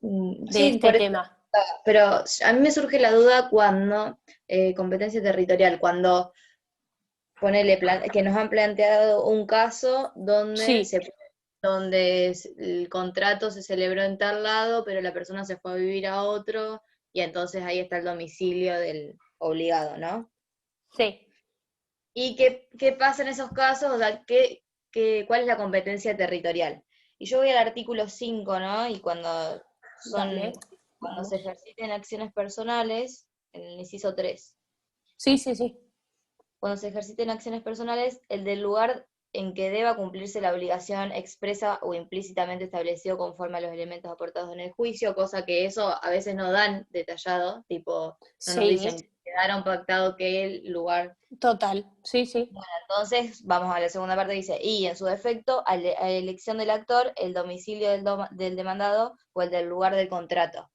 de sí, este por eso, tema. pero a mí me surge la duda cuando, competencia territorial, cuando que nos han planteado un caso donde Sí, el contrato se celebró en tal lado, pero la persona se fue a vivir a otro, y entonces ahí está el domicilio del obligado, ¿no? sí, ¿Y qué pasa en esos casos? O sea, ¿cuál es la competencia territorial? Y yo voy al artículo 5, ¿no? Y dale. cuando Vamos. se ejerciten acciones personales, en el inciso 3, Sí, sí, sí. cuando se ejerciten acciones personales, el del lugar en que deba cumplirse la obligación expresa o implícitamente establecido conforme a los elementos aportados en el juicio, cosa que eso a veces no dan detallado, tipo, no nos Sí, dicen, quedaron pactado que el lugar. total. Sí, sí. Bueno, entonces vamos a la segunda parte, dice, y en su defecto, a elección del actor, el domicilio del demandado o el del lugar del contrato.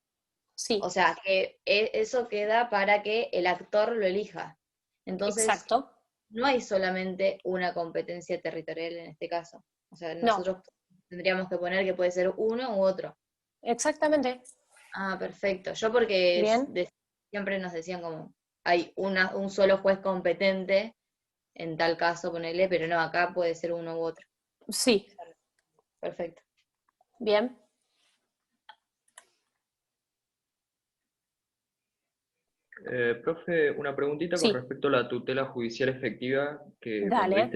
Sí, O sea, que eso queda para que el actor lo elija. Entonces, exacto. no hay solamente una competencia territorial en este caso. O sea, No, nosotros tendríamos que poner que puede ser uno u otro. exactamente. Ah, perfecto. Yo porque Bien. siempre nos decían como, hay un solo juez competente en tal caso, ponele, pero no, acá puede ser uno u otro. Sí, Perfecto. bien. Profe, una preguntita con Sí, respecto a la tutela judicial efectiva, que dale.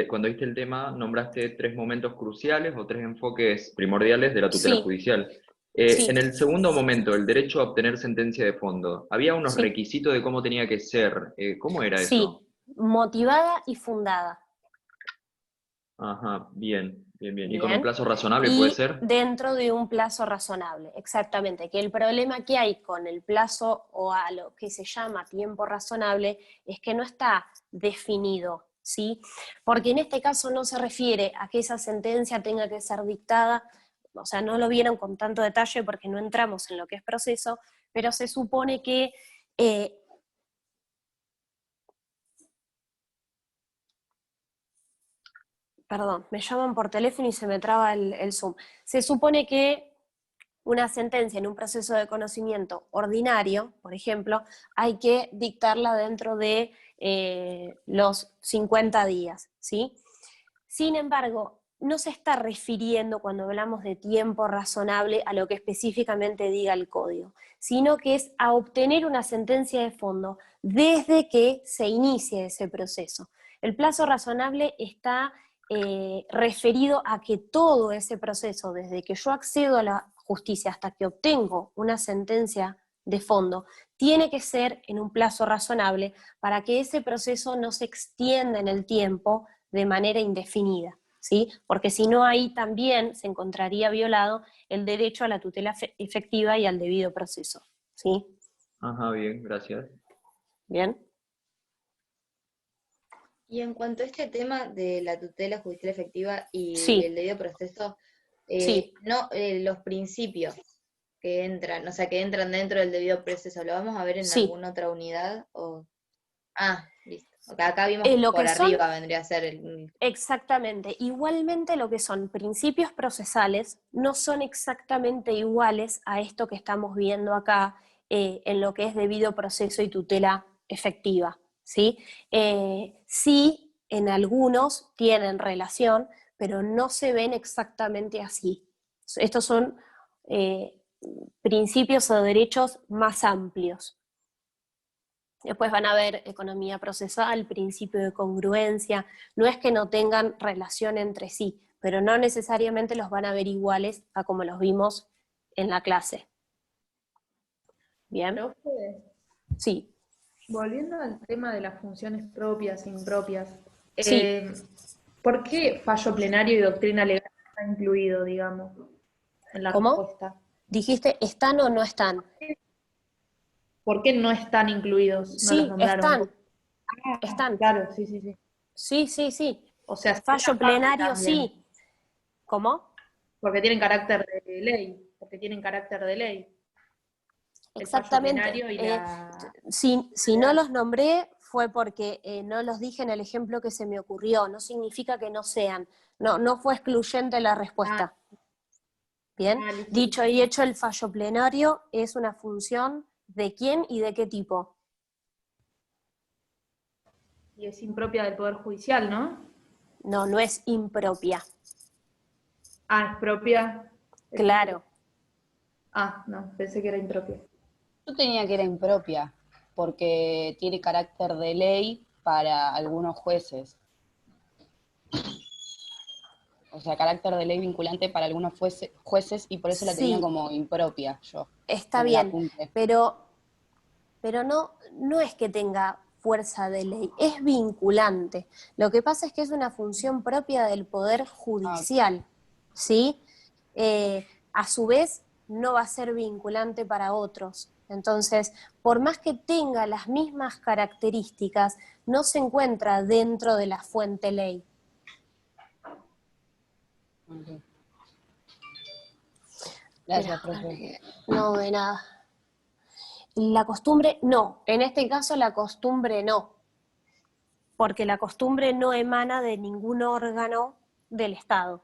cuando diste el tema nombraste tres momentos cruciales o tres enfoques primordiales de la tutela Sí, judicial. sí, En el segundo momento, el derecho a obtener sentencia de fondo, ¿había unos sí, requisitos de cómo tenía que ser? ¿Cómo era sí. eso? Motivada y fundada. Ajá, bien, bien, bien. ¿Y con un Bien. plazo razonable puede Y ser? dentro de un plazo razonable, exactamente. Que el problema que hay con el plazo o a lo que se llama tiempo razonable es que no está definido, ¿sí? Porque en este caso no se refiere a que esa sentencia tenga que ser dictada, o sea, no lo vieron con tanto detalle porque no entramos en lo que es proceso, pero se supone que perdón, me llaman por teléfono y se me traba el Zoom. Se supone que una sentencia en un proceso de conocimiento ordinario, por ejemplo, hay que dictarla dentro de los 50 días, ¿sí? Sin embargo, no se está refiriendo cuando hablamos de tiempo razonable a lo que específicamente diga el código, sino que es a obtener una sentencia de fondo desde que se inicie ese proceso. El plazo razonable está referido a que todo ese proceso, desde que yo accedo a la justicia hasta que obtengo una sentencia de fondo, tiene que ser en un plazo razonable para que ese proceso no se extienda en el tiempo de manera indefinida, ¿sí? Porque si no, ahí también se encontraría violado el derecho a la tutela efectiva y al debido proceso, ¿sí? Ajá, bien, gracias. ¿Bien? Y en cuanto a este tema de la tutela judicial efectiva y Sí, el debido proceso, sí. los principios que entran, o sea, que entran dentro del debido proceso, ¿lo vamos a ver en Sí. alguna otra unidad? Ah, listo. Acá vimos Lo por que son, arriba vendría a ser exactamente, igualmente lo que son principios procesales no son exactamente iguales a esto que estamos viendo acá en lo que es debido proceso y tutela efectiva, ¿sí? Sí, en algunos tienen relación, pero no se ven exactamente así. Estos son principios o derechos más amplios. Después van a ver economía procesal, principio de congruencia. No es que no tengan relación entre sí, pero no necesariamente los van a ver iguales a como los vimos en la clase. ¿Bien? Profe, Sí, volviendo al tema de las funciones propias, impropias, sí. ¿por qué fallo plenario y doctrina legal está incluido, digamos, en la ¿Cómo? respuesta? ¿Dijiste están o no están? ¿Por qué no están incluidos? No los Sí, nombraron. están. Claro, sí, sí, sí. Sí, sí, sí. O sea, Fallo cierta parte plenario, también, sí. ¿Cómo? porque tienen carácter de ley, porque tienen carácter de ley. El fallo Exactamente. plenario y la Si no legal. los nombré fue porque no los dije en el ejemplo que se me ocurrió. No significa que no sean. No, no fue excluyente la respuesta. Bien. Listo, Dicho listo. y hecho, el fallo plenario es una función de quién y de qué tipo. Y es impropia del Poder Judicial, ¿no? No, no es impropia. Ah, es propia. Claro. Ah, no, pensé que era impropia. Yo tenía que era impropia, porque tiene carácter de ley para algunos jueces. O sea, carácter de ley vinculante para algunos jueces y por eso la tenía Sí, como impropia yo, está en el bien, apunte. pero no es que tenga fuerza de ley, es vinculante. Lo que pasa es que es una función propia del Poder Ah, Judicial, ¿sí? A su vez, no va a ser vinculante para otros. Entonces, por más que tenga las mismas características, no se encuentra dentro de la fuente ley. ok. Gracias, profe. No, de nada. La costumbre, no. En este caso, la costumbre no. Porque la costumbre no emana de ningún órgano del Estado,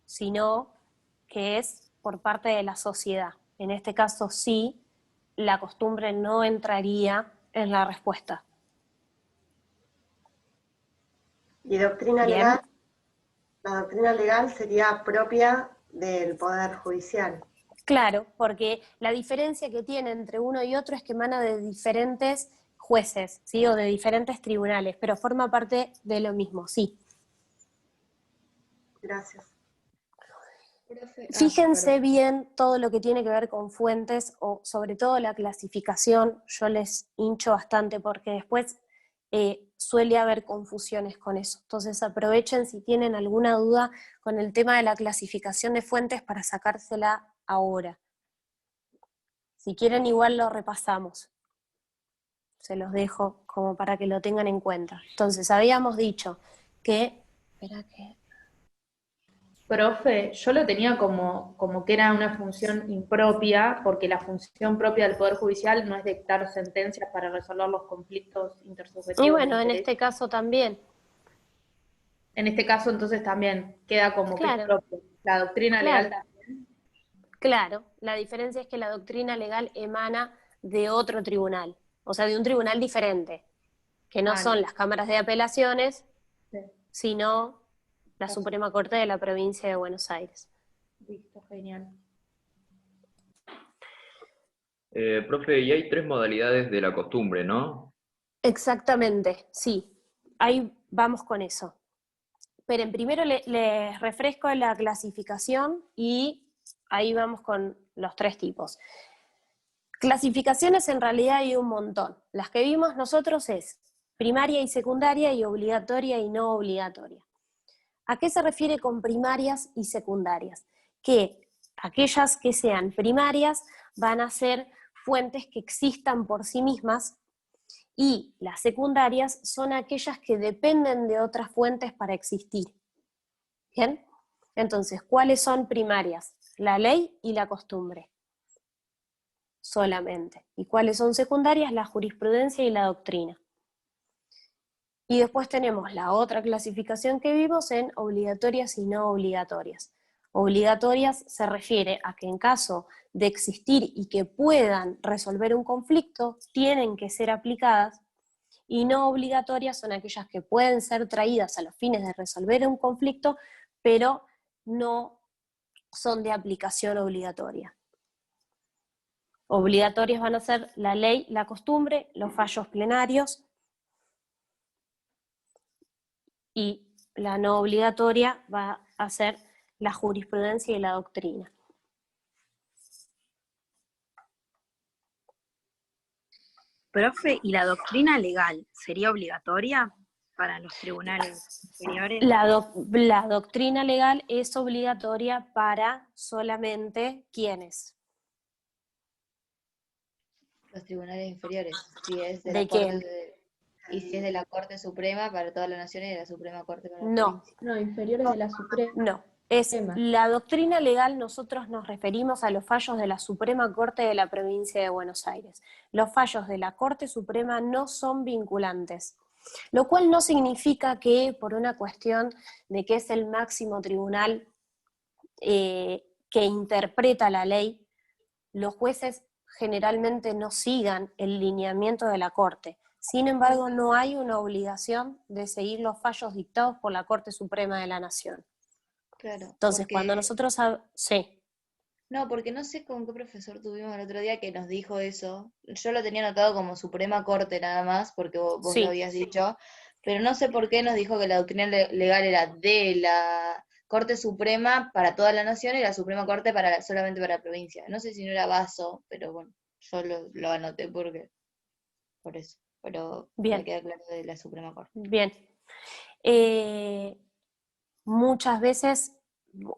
sino que es por parte de la sociedad. En este caso sí, la costumbre no entraría en la respuesta. Y doctrina Bien, legal, la doctrina legal sería propia del Poder Judicial. claro, porque la diferencia que tiene entre uno y otro es que emana de diferentes jueces, ¿sí? O de diferentes tribunales, pero forma parte de lo mismo, sí. Gracias. Fíjense bien todo lo que tiene que ver con fuentes o sobre todo la clasificación, yo les hincho bastante porque después suele haber confusiones con eso. Entonces aprovechen si tienen alguna duda con el tema de la clasificación de fuentes para sacársela ahora. Si quieren igual lo repasamos. Se los dejo como para que lo tengan en cuenta. Entonces habíamos dicho que... Espera que... Profe, yo lo tenía como que era una función impropia, porque la función propia del Poder Judicial no es dictar sentencias para resolver los conflictos intersubjetivos Y de bueno, en interés. este caso también. En este caso, entonces, también queda como que es Claro, propia. La doctrina legal claro. también. Claro, la diferencia es que la doctrina legal emana de otro tribunal, o sea, de un tribunal diferente, que no son las cámaras de apelaciones, Sí. sino la Suprema Corte de la Provincia de Buenos Aires. Listo, genial. Profe, y hay 3 modalidades de la costumbre, ¿no? Exactamente, sí. Ahí vamos con eso. Pero primero les refresco la clasificación y ahí vamos con los 3 tipos. Clasificaciones en realidad hay un montón. Las que vimos nosotros es primaria y secundaria y obligatoria y no obligatoria. ¿A qué se refiere con primarias y secundarias? Que aquellas que sean primarias van a ser fuentes que existan por sí mismas y las secundarias son aquellas que dependen de otras fuentes para existir. ¿Bien? Entonces, ¿cuáles son primarias? La ley y la costumbre. Solamente. ¿Y cuáles son secundarias? La jurisprudencia y la doctrina. Y después tenemos la otra clasificación que vimos en obligatorias y no obligatorias. Obligatorias se refiere a que en caso de existir y que puedan resolver un conflicto, tienen que ser aplicadas, y no obligatorias son aquellas que pueden ser traídas a los fines de resolver un conflicto, pero no son de aplicación obligatoria. Obligatorias van a ser la ley, la costumbre, los fallos plenarios, y la no obligatoria va a ser la jurisprudencia y la doctrina. Profe, ¿y la doctrina legal sería obligatoria para los tribunales inferiores? La doctrina legal es obligatoria para solamente ¿quiénes? Los tribunales inferiores. Si es de ¿De la Corte quién? y si es de la Corte Suprema para toda la nación y de la Suprema Corte para la No, provincia. No, inferiores de la Suprema. no. Es Suprema. la doctrina legal, nosotros nos referimos a los fallos de la Suprema Corte de la Provincia de Buenos Aires. Los fallos de la Corte Suprema no son vinculantes, lo cual no significa que por una cuestión de que es el máximo tribunal que interpreta la ley, los jueces generalmente no sigan el lineamiento de la Corte. Sin embargo, no hay una obligación de seguir los fallos dictados por la Corte Suprema de la Nación. Claro. Entonces, porque, cuando nosotros... Sí. No, porque no sé con qué profesor tuvimos el otro día que nos dijo eso. Yo lo tenía anotado como Suprema Corte nada más, porque vos Sí. lo habías dicho, pero no sé por qué nos dijo que la doctrina legal era de la Corte Suprema para toda la nación y la Suprema Corte solamente para la provincia. No sé si no era Basso, pero bueno, yo lo anoté por eso. Pero Bien. me queda claro de la Suprema Corte. Bien. Muchas veces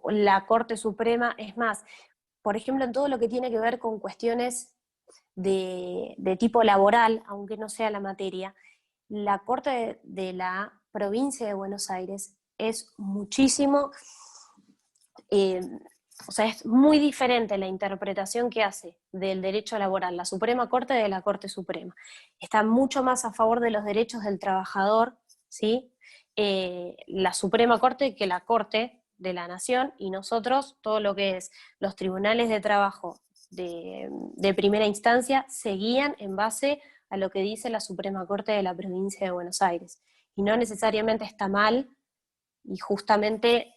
la Corte Suprema, es más, por ejemplo, en todo lo que tiene que ver con cuestiones de tipo laboral, aunque no sea la materia, la Corte de la Provincia de Buenos Aires es muchísimo, o sea, es muy diferente la interpretación que hace del derecho laboral la Suprema Corte de la Corte Suprema. Está mucho más a favor de los derechos del trabajador, ¿sí? La Suprema Corte que la Corte de la Nación, y nosotros, todo lo que es los tribunales de trabajo de primera instancia, se guían en base a lo que dice la Suprema Corte de la Provincia de Buenos Aires. Y no necesariamente está mal, y justamente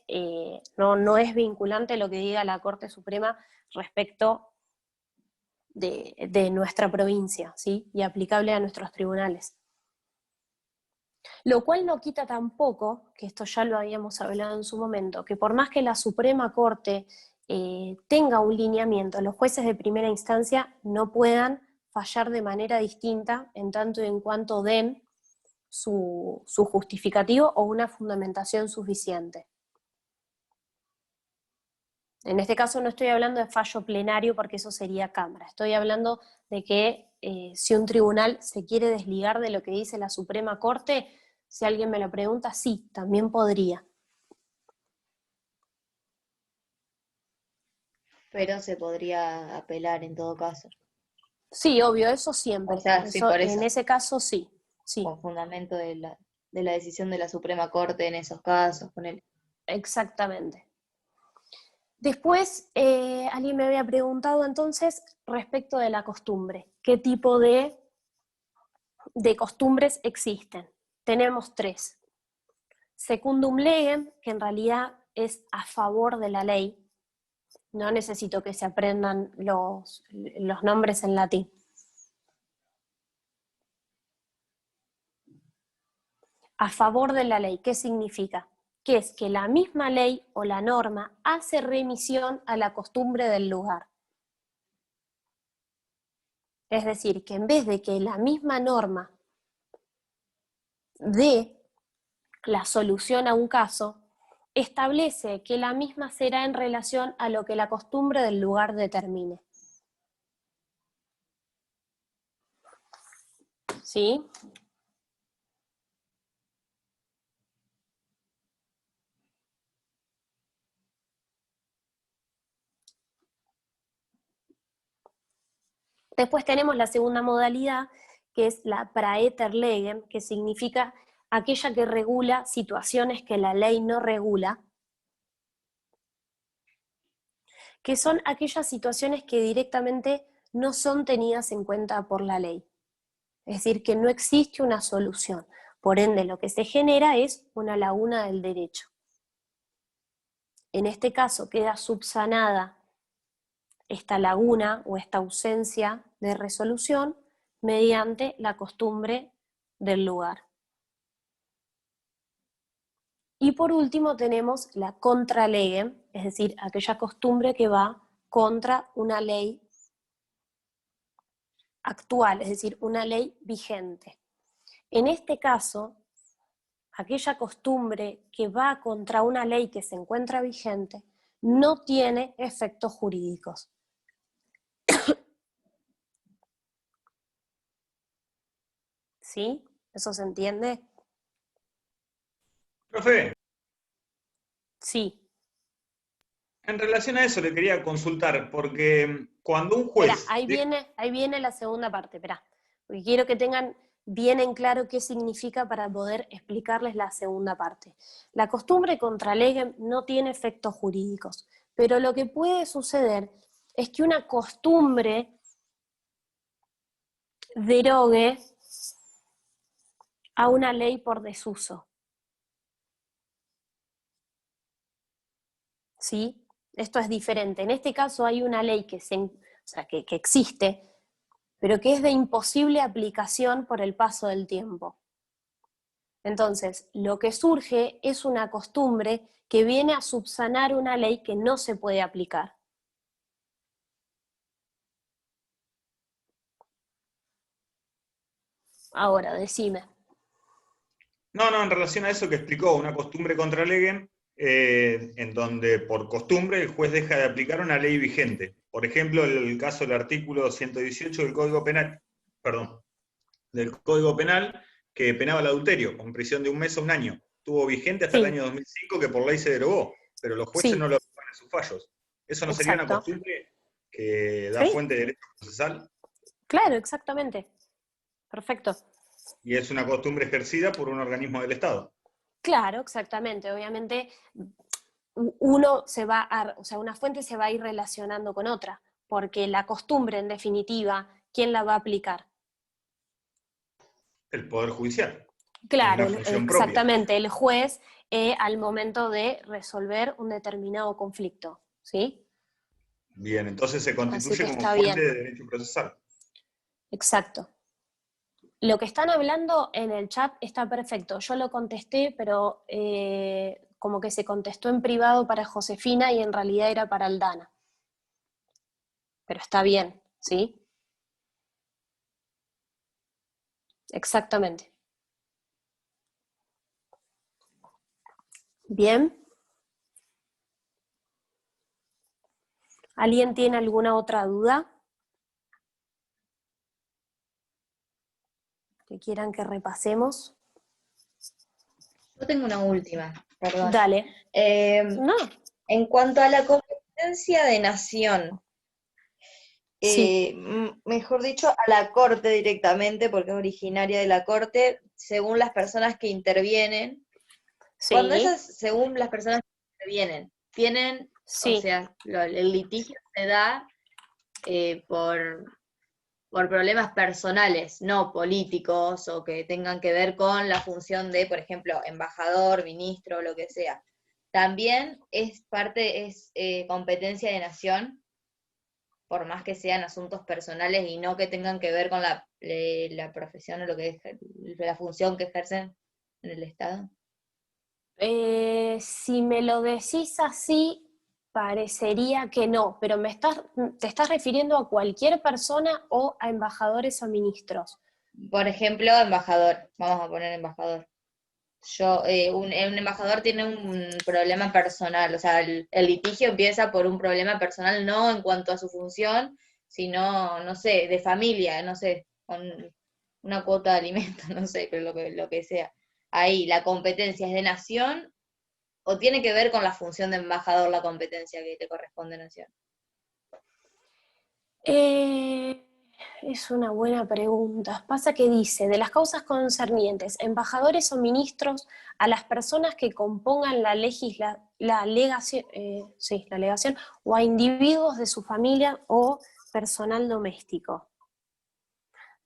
no es vinculante lo que diga la Corte Suprema respecto de nuestra provincia, ¿sí? Y aplicable a nuestros tribunales. Lo cual no quita tampoco, que esto ya lo habíamos hablado en su momento, que por más que la Suprema Corte tenga un lineamiento, los jueces de primera instancia no puedan fallar de manera distinta en tanto y en cuanto den su justificativo o una fundamentación suficiente. En este caso no estoy hablando de fallo plenario porque eso sería Cámara, estoy hablando de que si un tribunal se quiere desligar de lo que dice la Suprema Corte, si alguien me lo pregunta, sí, también podría. Pero se podría apelar en todo caso. Sí, obvio, eso siempre. O sea, sí, por eso. En ese caso sí. Con fundamento de la decisión de la Suprema Corte en esos casos, con él. Exactamente. Después, alguien me había preguntado entonces respecto de la costumbre. ¿Qué tipo de costumbres existen? Tenemos 3. secundum legem, que en realidad es a favor de la ley. No necesito que se aprendan los nombres en latín. A favor de la ley, ¿qué significa? Que es que la misma ley o la norma hace remisión a la costumbre del lugar. Es decir, que en vez de que la misma norma dé la solución a un caso, establece que la misma será en relación a lo que la costumbre del lugar determine. ¿Sí? Después tenemos la segunda modalidad, que es la praeter legem, que significa aquella que regula situaciones que la ley no regula, que son aquellas situaciones que directamente no son tenidas en cuenta por la ley. Es decir, que no existe una solución. Por ende, lo que se genera es una laguna del derecho. En este caso queda subsanada esta laguna o esta ausencia de resolución mediante la costumbre del lugar. Y por último tenemos la contra legem, es decir, aquella costumbre que va contra una ley actual, es decir, una ley vigente. En este caso, aquella costumbre que va contra una ley que se encuentra vigente no tiene efectos jurídicos. ¿Sí? ¿Eso se entiende? Profe, Sí. en relación a eso le quería consultar, porque cuando un juez... Esperá, ahí viene la segunda parte, esperá. Porque quiero que tengan bien en claro qué significa para poder explicarles la segunda parte. La costumbre contra legem no tiene efectos jurídicos, pero lo que puede suceder es que una costumbre derogue a una ley por desuso. ¿Sí? Esto es diferente. En este caso hay una ley que existe, pero que es de imposible aplicación por el paso del tiempo. Entonces, lo que surge es una costumbre que viene a subsanar una ley que no se puede aplicar. Ahora, decime. No, en relación a eso que explicó, una costumbre contra legem, en donde por costumbre el juez deja de aplicar una ley vigente. Por ejemplo, el caso del artículo 118 del Código Penal, que penaba el adulterio con prisión de 1 mes a 1 año. Estuvo vigente hasta el año 2005, que por ley se derogó, pero los jueces no lo aplican en sus fallos. ¿Eso no sería una costumbre que da fuente de derecho procesal? Claro, exactamente. Perfecto. Y es una costumbre ejercida por un organismo del Estado. Claro, exactamente. Obviamente, una fuente se va a ir relacionando con otra, porque la costumbre, en definitiva, ¿quién la va a aplicar? El Poder Judicial. Claro, exactamente, el juez al momento de resolver un determinado conflicto, ¿sí? Bien, entonces se constituye como fuente de derecho procesal. Exacto. Lo que están hablando en el chat está perfecto. Yo lo contesté, pero como que se contestó en privado para Josefina y en realidad era para Aldana. Pero está bien, ¿sí? Exactamente. Bien. ¿Alguien tiene alguna otra duda que quieran que repasemos? Yo tengo una última, perdón. Dale. No. En cuanto a la competencia de nación, mejor dicho, a la Corte directamente, porque es originaria de la Corte, según las personas que intervienen. Sí. Cuando esas, según las personas que intervienen, tienen, o sea, el litigio se da por problemas personales, no políticos, o que tengan que ver con la función de, por ejemplo, embajador, ministro, lo que sea. También es competencia de nación, por más que sean asuntos personales y no que tengan que ver con la profesión o la función que ejercen en el Estado. Si me lo decís así, parecería que no, pero ¿te estás refiriendo a cualquier persona o a embajadores o ministros? Por ejemplo, embajador, vamos a poner embajador. Un embajador tiene un problema personal, o sea, el litigio empieza por un problema personal, no en cuanto a su función, sino, no sé, de familia, no sé, con una cuota de alimentos, no sé, pero lo que sea. Ahí, la competencia es de nación, o tiene que ver con la función de embajador la competencia que te corresponde a nación. Es una buena pregunta. Pasa que dice, de las causas concernientes, embajadores o ministros, a las personas que compongan la alegación o a individuos de su familia o personal doméstico.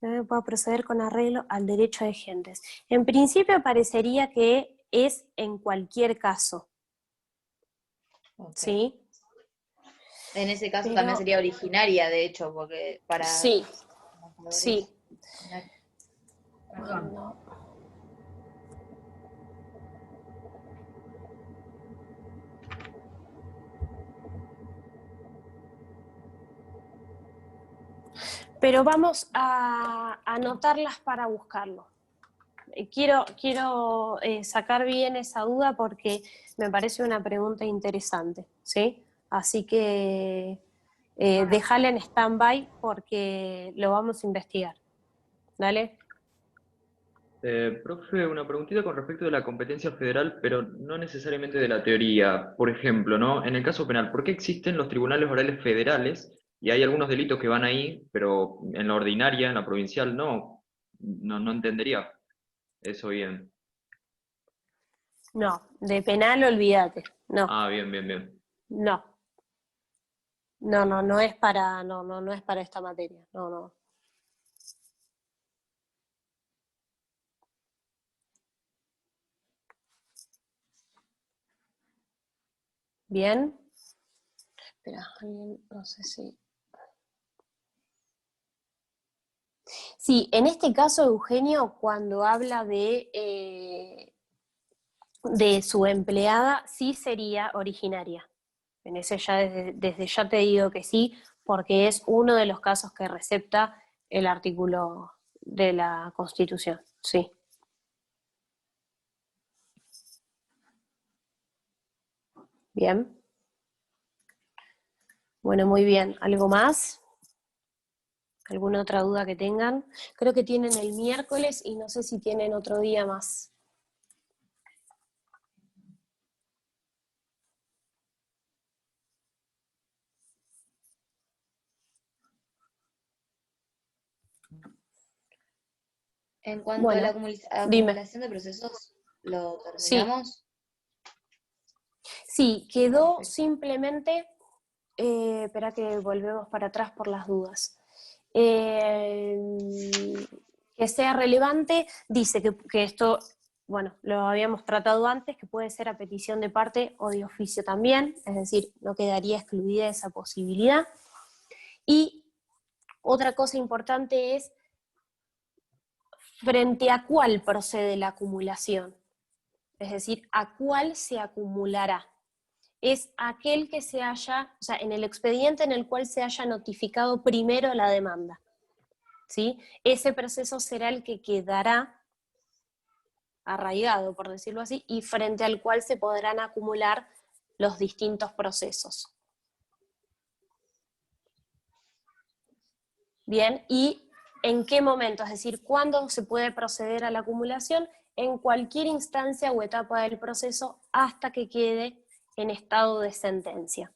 Pueda proceder con arreglo al derecho de gentes. En principio parecería que es en cualquier caso. Okay. ¿Sí? En ese caso también sería originaria, de hecho, porque para... Sí, sí. Perdón. Pero vamos a anotarlas para buscarlo. Quiero sacar bien esa duda porque me parece una pregunta interesante, ¿sí? Así que déjala en stand-by porque lo vamos a investigar. ¿Dale? Profe, una preguntita con respecto de la competencia federal, pero no necesariamente de la teoría. Por ejemplo, ¿no? En el caso penal, ¿por qué existen los tribunales orales federales y hay algunos delitos que van ahí, pero en la ordinaria, en la provincial, no? No entendería eso bien. No, de penal olvídate. No, Ah, bien. no. No es para, no es para esta materia. No. Bien. Espera, alguien, no sé si. Sí, en este caso, Eugenio, cuando habla de su empleada, sí sería originaria. En ese ya desde ya te digo que sí, porque es uno de los casos que recepta el artículo de la Constitución, sí. Bien. Bueno, muy bien. ¿Algo más? ¿Alguna otra duda que tengan? Creo que tienen el miércoles y no sé si tienen otro día más. En cuanto a la dime. acumulación de procesos, ¿lo Sí. terminamos? Sí, quedó simplemente, espera que volvemos para atrás por las dudas. Que sea relevante, dice que esto, bueno, lo habíamos tratado antes, que puede ser a petición de parte o de oficio también, es decir, no quedaría excluida esa posibilidad. Y otra cosa importante es frente a cuál procede la acumulación, es decir, a cuál se acumulará. Es aquel que se haya, o sea, en el expediente en el cual se haya notificado primero la demanda. ¿Sí? Ese proceso será el que quedará arraigado, por decirlo así, y frente al cual se podrán acumular los distintos procesos. Bien, ¿y en qué momento? Es decir, ¿cuándo se puede proceder a la acumulación? En cualquier instancia o etapa del proceso hasta que quede en estado de sentencia.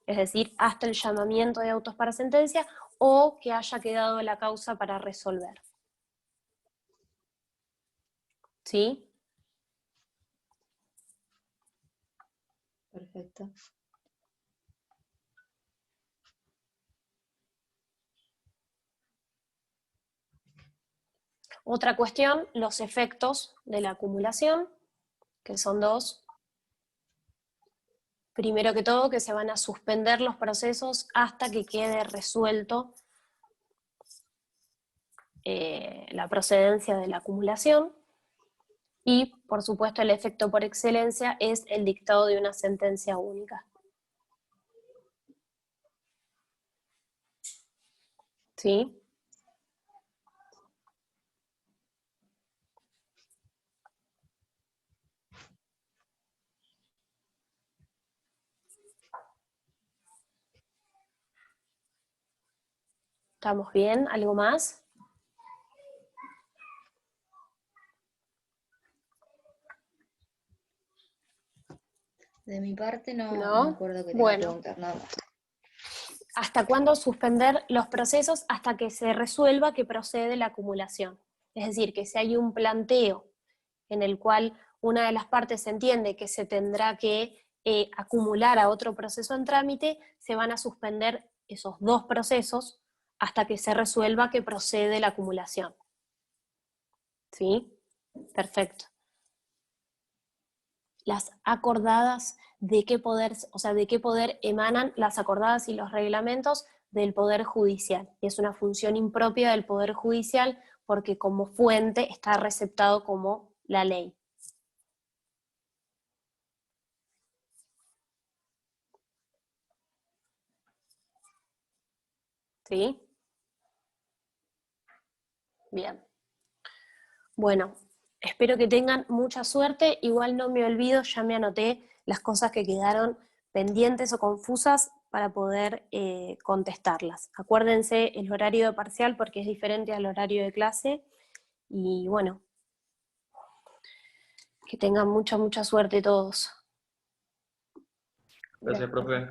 Es decir, hasta el llamamiento de autos para sentencia o que haya quedado la causa para resolver. ¿Sí? Perfecto. Otra cuestión, los efectos de la acumulación, que son dos. Primero que todo, que se van a suspender los procesos hasta que quede resuelto la procedencia de la acumulación. Y, por supuesto, el efecto por excelencia es el dictado de una sentencia única. ¿Sí? ¿Estamos bien? ¿Algo más? De mi parte no ¿No? me acuerdo que tenga que Bueno. preguntar nada más. ¿Hasta cuándo suspender los procesos? Hasta que se resuelva que procede la acumulación. Es decir, que si hay un planteo en el cual una de las partes entiende que se tendrá que acumular a otro proceso en trámite, se van a suspender esos dos procesos hasta que se resuelva que procede la acumulación. ¿Sí? Perfecto. Las acordadas, ¿de qué poder, o sea, de qué poder emanan las acordadas y los reglamentos? Del Poder Judicial. Y es una función impropia del Poder Judicial porque como fuente está receptado como la ley. ¿Sí? Bien. Bueno, espero que tengan mucha suerte. Igual no me olvido, ya me anoté las cosas que quedaron pendientes o confusas para poder contestarlas. Acuérdense el horario de parcial porque es diferente al horario de clase. Y bueno, que tengan mucha suerte todos. Gracias, profe. De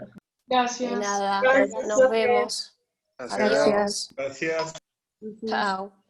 Gracias. nada, Gracias, nos profe. vemos. Gracias. Adiós. Gracias. Chao.